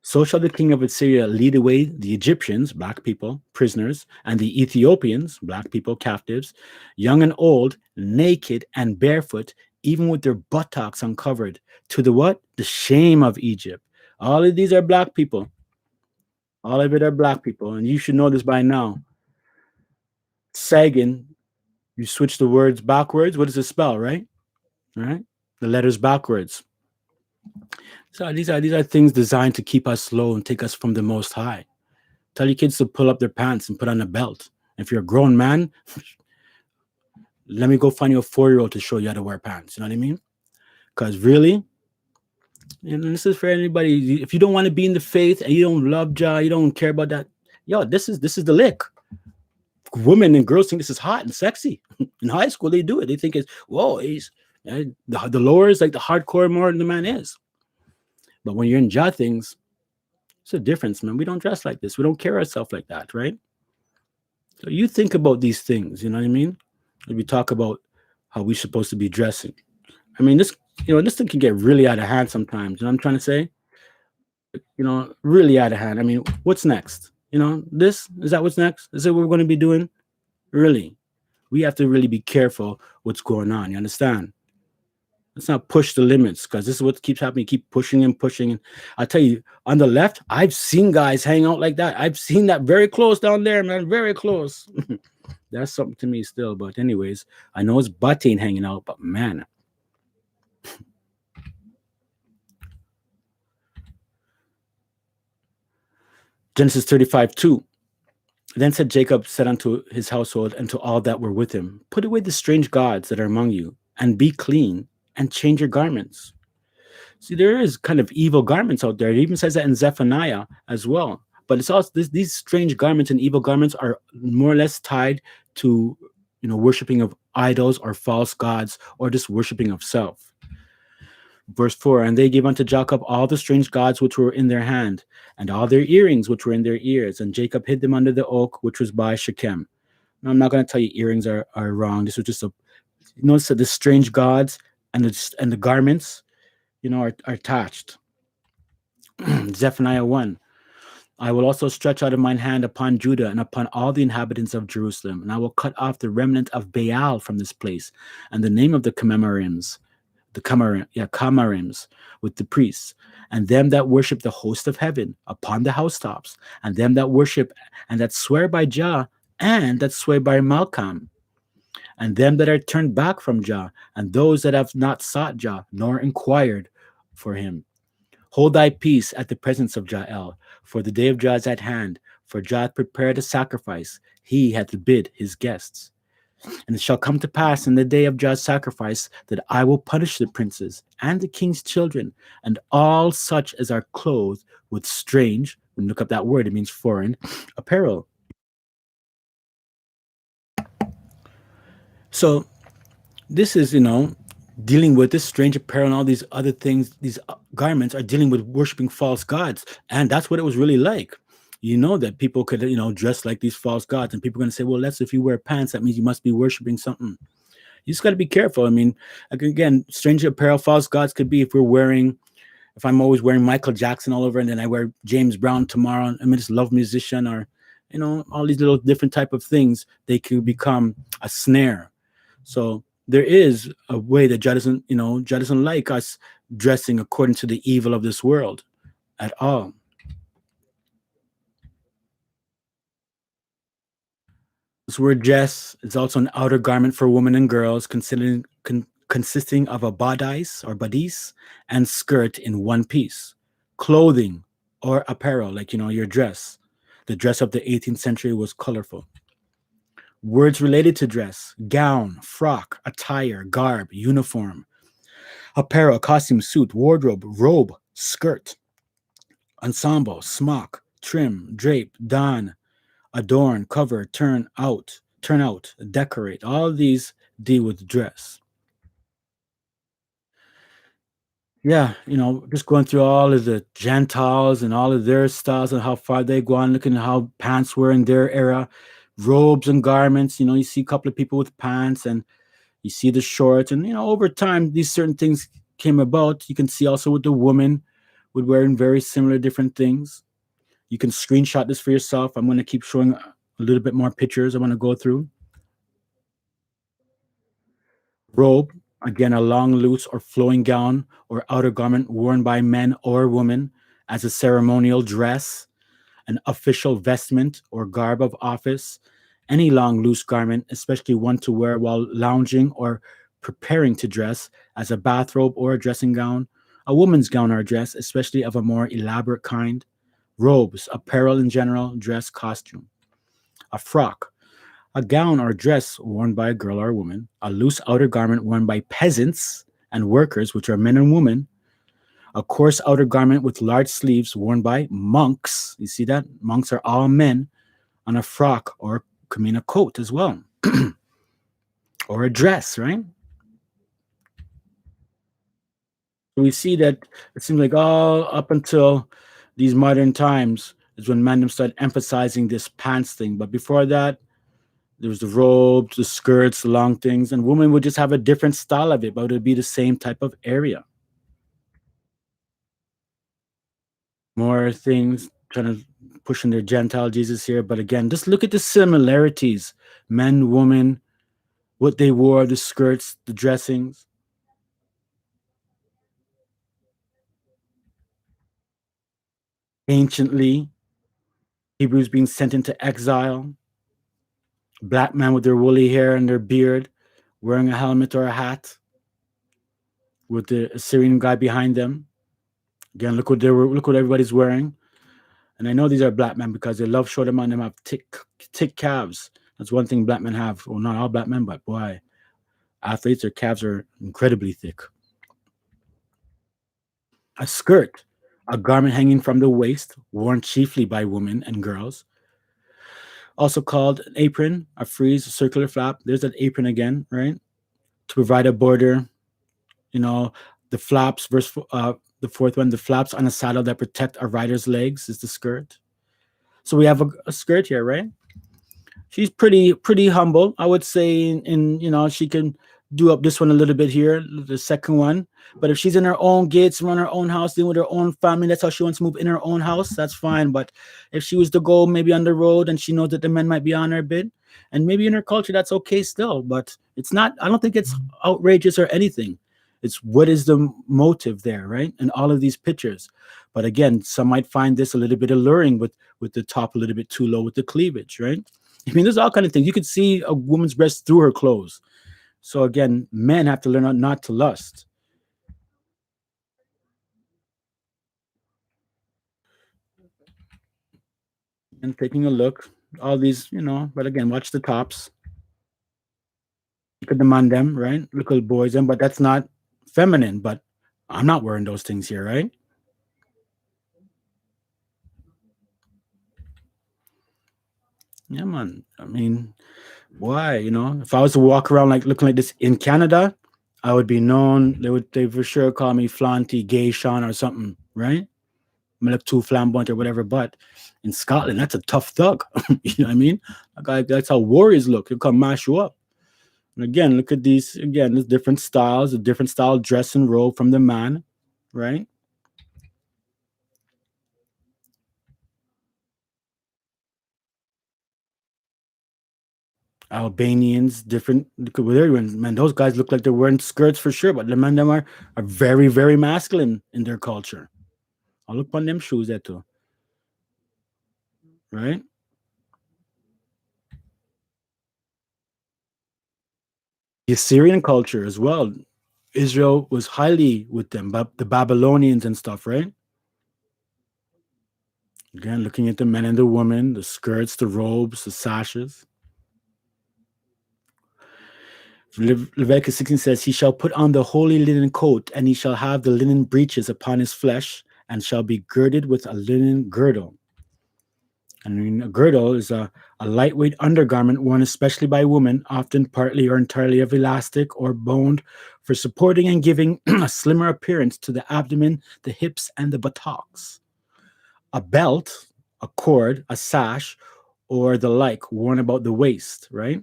So shall the king of Assyria lead away the Egyptians, black people, prisoners, and the Ethiopians, black people, captives, young and old, naked and barefoot, even with their buttocks uncovered, to the what? The shame of Egypt. All of these are black people. All of it are black people. And you should know this by now. Sagging, you switch the words backwards. What does it spell, right? Right? The letters backwards. So these are things designed to keep us low and take us from the Most High. Tell your kids to pull up their pants and put on a belt. If you're a grown man, let me go find you a 4-year-old to show you how to wear pants. You know what I mean? Because really, this is for anybody. If you don't want to be in the faith and you don't love Jah, you don't care about that. This is the lick. Women and girls think this is hot and sexy. In high school, they do it. They think it's the lower is like the hardcore more than the man is. But when you're in Jah things, it's a difference, man. We don't dress like this. We don't carry ourselves like that, right? So you think about these things, you know what I mean? We talk about how we're supposed to be dressing. I mean, this thing can get really out of hand sometimes. You know what I'm trying to say? Really out of hand. I mean, what's next? Is that what's next? Is that what we're going to be doing? Really? We have to really be careful what's going on. You understand? Let's not push the limits, because this is what keeps happening. Keep pushing and pushing. And I tell you, on the left, I've seen guys hang out like that. I've seen that very close down there, man. Very close. That's something to me still. But anyways, I know it's butt ain't hanging out, but man. Genesis 35:2. Then said Jacob said unto his household and to all that were with him, put away the strange gods that are among you, and be clean, and change your garments. See, there is kind of evil garments out there. It even says that in Zephaniah as well. But it's also these strange garments and evil garments are more or less tied to, worshiping of idols or false gods, or just worshiping of self. Verse 4, and they gave unto Jacob all the strange gods which were in their hand, and all their earrings which were in their ears, and Jacob hid them under the oak which was by Shechem. Now, I'm not going to tell you earrings are wrong. This was just notice that the strange gods and the garments, are attached. Zephaniah 1. I will also stretch out of mine hand upon Judah and upon all the inhabitants of Jerusalem, and I will cut off the remnant of Baal from this place, and the name of the Chemarims, with the priests, and them that worship the host of heaven upon the housetops, and them that worship and that swear by Jah, and that swear by Malcham, and them that are turned back from Jah, and those that have not sought Jah, nor inquired for him. Hold thy peace at the presence of Jael, for the day of Jah is at hand, for Jah hath prepared a sacrifice, he hath bid his guests. And it shall come to pass in the day of Jah's sacrifice that I will punish the princes and the king's children and all such as are clothed with strange, when you look up that word, it means foreign, apparel. So this is, dealing with this strange apparel and all these other things. These garments are dealing with worshiping false gods. And that's what it was really like. That people could, dress like these false gods, and people are going to say, well, if you wear pants, that means you must be worshiping something. You just got to be careful. I mean, again, strange apparel, false gods could be if I'm always wearing Michael Jackson all over, and then I wear James Brown tomorrow, I'm just love musician, or, all these little different type of things, they could become a snare. So there is a way that Jah doesn't like us dressing according to the evil of this world at all. This word dress is also an outer garment for women and girls, consisting of a bodice or badis and skirt in one piece. Clothing or apparel, like, your dress. The dress of the 18th century was colorful. Words related to dress: gown, frock, attire, garb, uniform. Apparel, costume, suit, wardrobe, robe, skirt. Ensemble, smock, trim, drape, don, adorn, cover, turn out, decorate. All of these deal with dress. Yeah, just going through all of the Gentiles and all of their styles and how far they go on, looking at how pants were in their era, robes and garments. You see a couple of people with pants, and you see the shorts, and over time these certain things came about. You can see also with the woman would wearing very similar different things. You can screenshot this for yourself. I'm going to keep showing a little bit more pictures I want to go through. Robe, again, a long, loose, or flowing gown or outer garment worn by men or women as a ceremonial dress, an official vestment or garb of office, any long, loose garment, especially one to wear while lounging or preparing to dress, as a bathrobe or a dressing gown, a woman's gown or dress, especially of a more elaborate kind. Robes, apparel in general, dress, costume. A frock, a gown or dress worn by a girl or a woman, a loose outer garment worn by peasants and workers, which are men and women, a coarse outer garment with large sleeves worn by monks. You see that? Monks are all men, on a frock or a coat as well, or a dress, right? We see that it seems like all up until these modern times is when men started emphasizing this pants thing. But before that, there was the robes, the skirts, the long things, and women would just have a different style of it, but it would be the same type of area. More things trying to pushing their Gentile Jesus here. But again, just look at the similarities. Men, women, what they wore, the skirts, the dressings. Anciently, Hebrews being sent into exile, black men with their woolly hair and their beard, wearing a helmet or a hat, with the Assyrian guy behind them. Again, look what they were. Look what everybody's wearing. And I know these are black men because they love short them on them have thick calves. That's one thing black men have. Well, not all black men, but boy, athletes, their calves are incredibly thick. A skirt, a garment hanging from the waist, worn chiefly by women and girls. Also called an apron, a frieze, a circular flap. There's that apron again, right? To provide a border. You know, the flaps, the fourth one, the flaps on a saddle that protect a rider's legs is the skirt. So we have a skirt here, right? She's pretty humble, I would say. She can do up this one a little bit here, the second one. But if she's in her own gates, run her own house, dealing with her own family, that's how she wants to move in her own house. That's fine. But if she was to go maybe on the road and she knows that the men might be on her bit, and maybe in her culture that's okay still. But it's not. I don't think it's outrageous or anything. It's what is the motive there, right? And all of these pictures. But again, some might find this a little bit alluring with the top a little bit too low with the cleavage, right? I mean, there's all kind of things. You could see a woman's breast through her clothes. So again, men have to learn not to lust. And taking a look, all these, but again, watch the tops. You could demand them, right? Look at boys, them, but that's not feminine. But I'm not wearing those things here, right? Yeah, man. I mean, why? If I was to walk around like looking like this in Canada, I would be known. They for sure call me Flanty, Gay Sean, or something, right? I look too flamboyant or whatever. But in Scotland, that's a tough thug. You know what I mean? That's how warriors look. They'll come mash you up. And again, look at these. Again, there's different styles, a different style dress and robe from the man, right? Albanians, different. Look at everyone, man. Those guys look like they're wearing skirts for sure, but the men them are very, very masculine in their culture. I'll look on them shoes there too, right? The Assyrian culture as well. Israel was highly with them, but the Babylonians and stuff, right? Again, looking at the men and the women, the skirts, the robes, the sashes. Leviticus 16 says, he shall put on the holy linen coat, and he shall have the linen breeches upon his flesh, and shall be girded with a linen girdle. I mean, a girdle is a lightweight undergarment worn especially by women, often partly or entirely of elastic or boned, for supporting and giving a slimmer appearance to the abdomen, the hips, and the buttocks. A belt, a cord, a sash, or the like worn about the waist, right?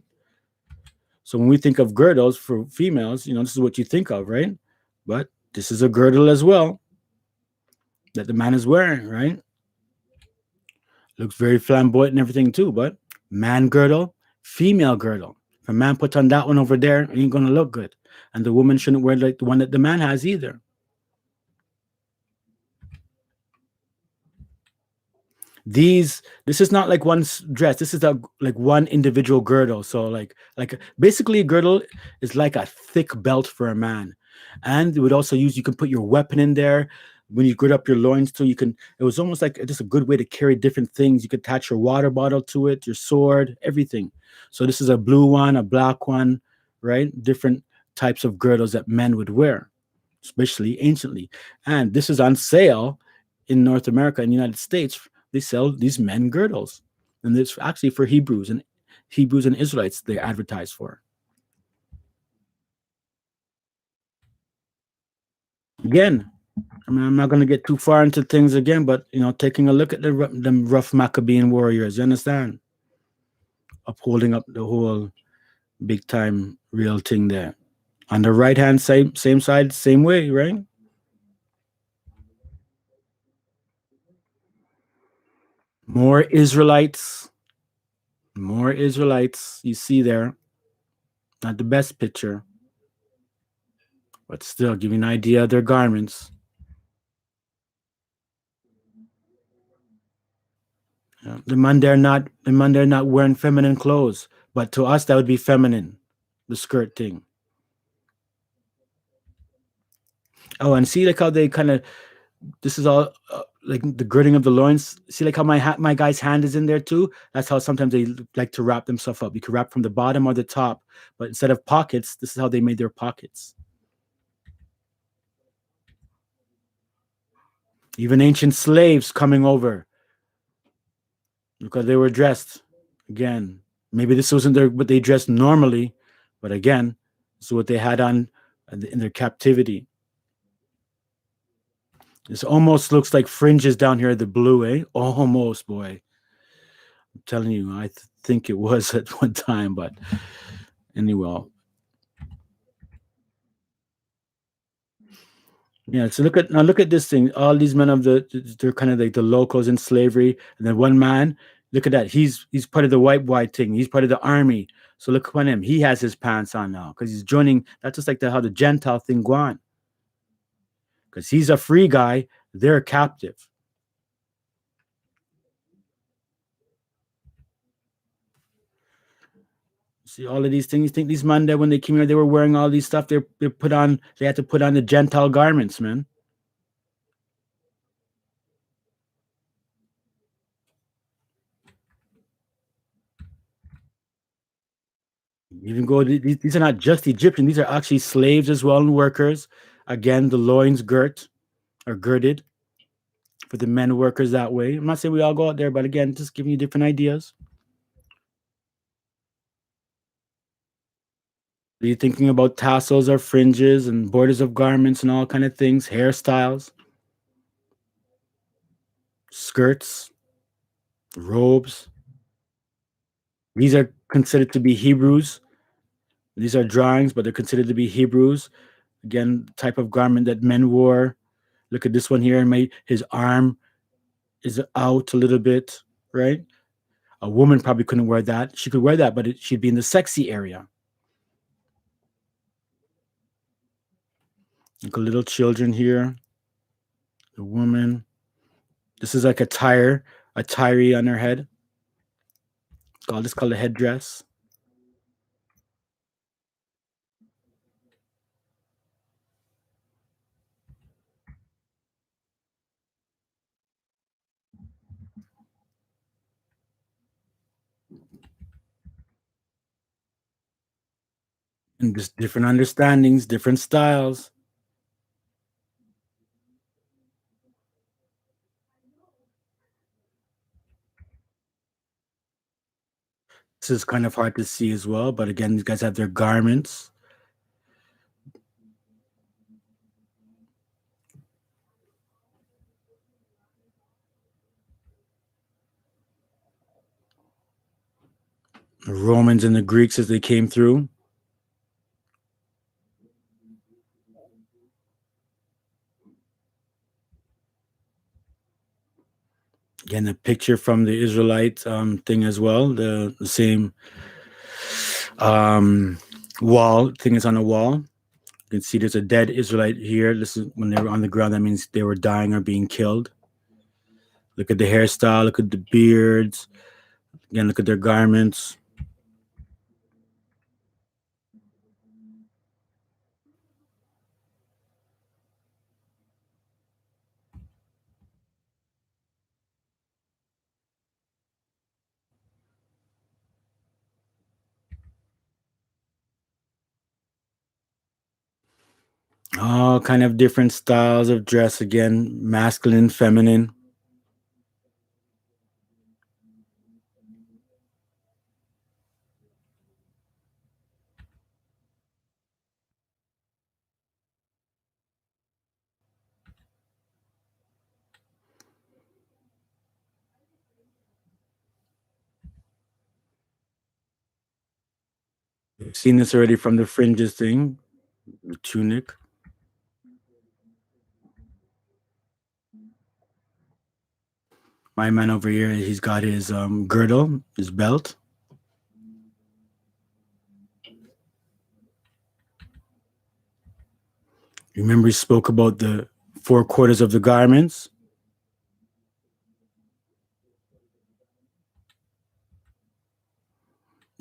So when we think of girdles for females, this is what you think of, right? But this is a girdle as well that the man is wearing, right? Looks very flamboyant and everything too, but man girdle, female girdle. If a man puts on that one over there, it ain't gonna look good. And the woman shouldn't wear like the one that the man has either. This is not like one dress. This is like one individual girdle. So like basically a girdle is like a thick belt for a man. And it would also use, you can put your weapon in there when you gird up your loins too. It was almost like just a good way to carry different things. You could attach your water bottle to it, your sword, everything. So this is a blue one, a black one, right? Different types of girdles that men would wear, especially anciently. And this is on sale in North America and United States. They sell these men girdles, and it's actually for Hebrews and Israelites they advertise for. Again, I mean, I'm not going to get too far into things again, but taking a look at them rough Maccabean warriors, you understand, upholding up the whole big time real thing there. On the right hand side, same side, same way, right? More Israelites, more Israelites. You see there, not the best picture, but still give you an idea of their garments. Yeah. The man they're not wearing feminine clothes, but to us that would be feminine, the skirt thing. Oh, and see like how they kind of this is all like the girding of the loins. See like how my guy's hand is in there too. That's how sometimes they like to wrap themselves up. You could wrap from the bottom or the top, but instead of pockets, this is how they made their pockets. Even ancient slaves coming over because they were dressed. Again, maybe this wasn't their what they dressed normally, but again, this is what they had on in their captivity. This almost looks like fringes down here, the blue, eh? Almost, boy. I'm telling you, think it was at one time, but anyway. Yeah, so look at this thing. All these men of they're kind of like the locals in slavery, and then one man, look at that. He's part of the white thing. He's part of the army. So look upon him. He has his pants on now because he's joining. That's just like how the Gentile thing go on. Because he's a free guy, they're captive. See all of these things. You think these men that when they came here, they were wearing all these stuff. They had to put on the Gentile garments, man. Even go. These are not just Egyptian. These are actually slaves as well and workers. Again, the loins girded for the men workers that way. I'm not saying we all go out there, but again, just giving you different ideas. Are you thinking about tassels or fringes and borders of garments and all kind of things, hairstyles, skirts, robes? These are considered to be Hebrews. These are drawings, but they're considered to be Hebrews. Again, type of garment that men wore. Look at this one here. His arm is out a little bit, right? A woman probably couldn't wear that. She could wear that, but she'd be in the sexy area. Like a little children here. The woman. This is like a tyree on her head. Called a headdress. And just different understandings, different styles. This is kind of hard to see as well, but again, these guys have their garments. The Romans and the Greeks as they came through. Again, a picture from the Israelite thing as well. The same wall thing is on a wall. You can see there's a dead Israelite here. This is when they were on the ground. That means they were dying or being killed. Look at the hairstyle. Look at the beards. Again, look at their garments. All kind of different styles of dress. Again, masculine, feminine. You've seen this already from the fringes thing, the tunic. My man over here, he's got his girdle, his belt. Remember, he spoke about the 4 quarters of the garments.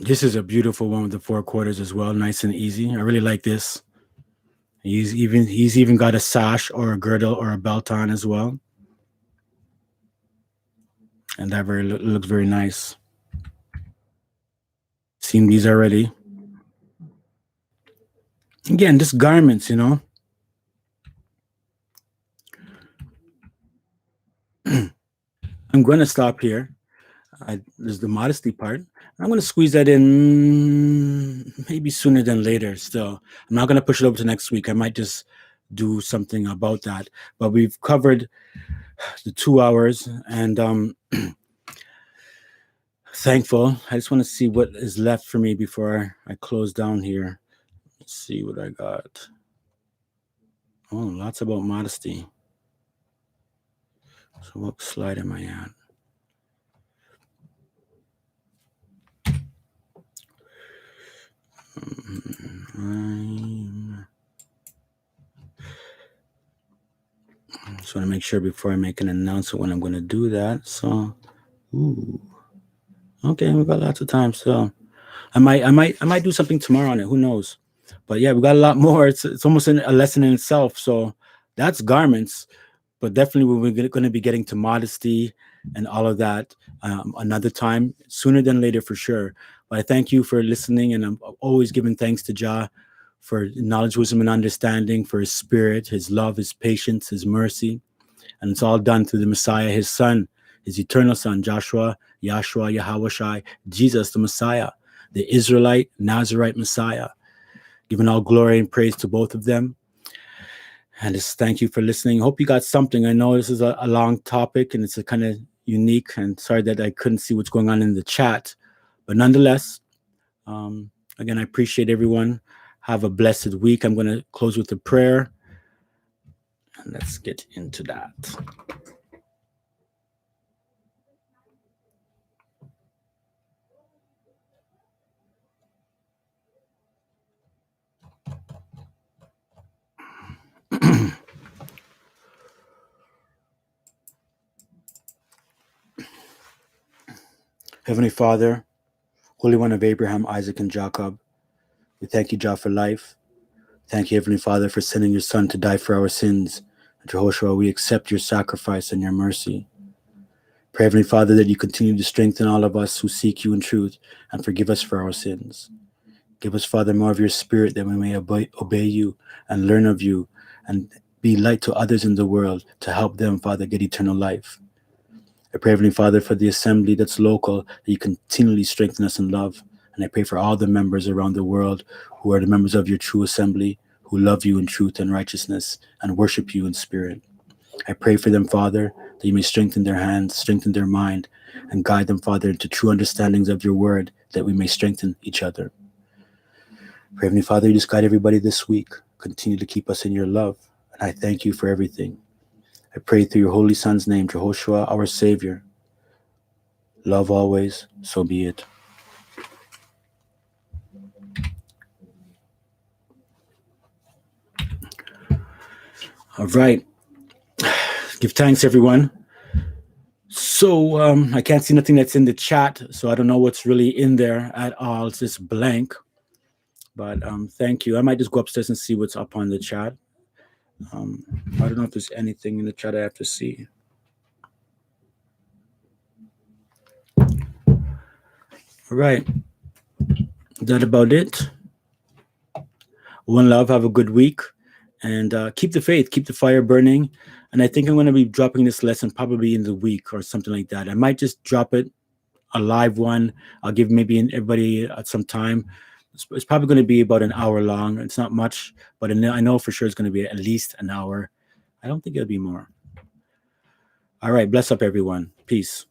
This is a beautiful one with the 4/4 as well, nice and easy. I really like this. He's even got a sash or a girdle or a belt on as well, and that looks very nice. Seen these already. Again, just garments, you know. I'm going to stop here. There's the modesty part. I'm going to squeeze that in maybe sooner than later still. I'm not going to push it over to next week. I might just do something about that. But we've covered the 2 hours, and thankful. I just want to see what is left for me before I close down here. Let's see what I got. Oh, lots about modesty. So what slide am I at? Just want to make sure before I make an announcement when I'm going to do that. So, okay, we've got lots of time. So, I might do something tomorrow on it. Who knows? But yeah, we got a lot more. It's almost a lesson in itself. So that's garments, but definitely we're going to be getting to modesty and all of that another time, sooner than later for sure. But I thank you for listening, and I'm always giving thanks to Jah for knowledge, wisdom, and understanding, for his spirit, his love, his patience, his mercy. And it's all done through the Messiah, his son, his eternal son, Yahshua, Yahushai, Jesus, the Messiah, the Israelite, Nazarite Messiah. Giving all glory and praise to both of them. And just thank you for listening. Hope you got something. I know this is a long topic and it's a kind of unique, and sorry that I couldn't see what's going on in the chat. But nonetheless, again, I appreciate everyone. Have a blessed week. I'm going to close with a prayer. And let's get into that. Heavenly Father, Holy One of Abraham, Isaac, and Jacob, we thank you, Jah, for life. Thank you, Heavenly Father, for sending your Son to die for our sins. And Jehoshua, we accept your sacrifice and your mercy. Pray, Heavenly Father, that you continue to strengthen all of us who seek you in truth and forgive us for our sins. Give us, Father, more of your spirit that we may obey you and learn of you and be light to others in the world to help them, Father, get eternal life. I pray, Heavenly Father, for the assembly that's local, that you continually strengthen us in love. And I pray for all the members around the world who are the members of your true assembly, who love you in truth and righteousness and worship you in spirit. I pray for them, Father, that you may strengthen their hands, strengthen their mind, and guide them, Father, into true understandings of your word, that we may strengthen each other. Pray, Heavenly Father, you just guide everybody this week. Continue to keep us in your love. And I thank you for everything. I pray through your Holy Son's name, Jehoshua, our Savior. Love always, so be it. All right. Give thanks, everyone. So I can't see nothing that's in the chat, so I don't know what's really in there at all. It's just blank. But thank you. I might just go upstairs and see what's up on the chat. I don't know if there's anything in the chat I have to see. All right. Is that about it? One love. Have a good week. And keep the faith. Keep the fire burning. And I think I'm going to be dropping this lesson probably in the week or something like that. I might just drop it, a live one. I'll give maybe everybody some time. It's probably going to be about an hour long. It's not much, but I know for sure it's going to be at least an hour. I don't think it'll be more. All right. Bless up, everyone. Peace.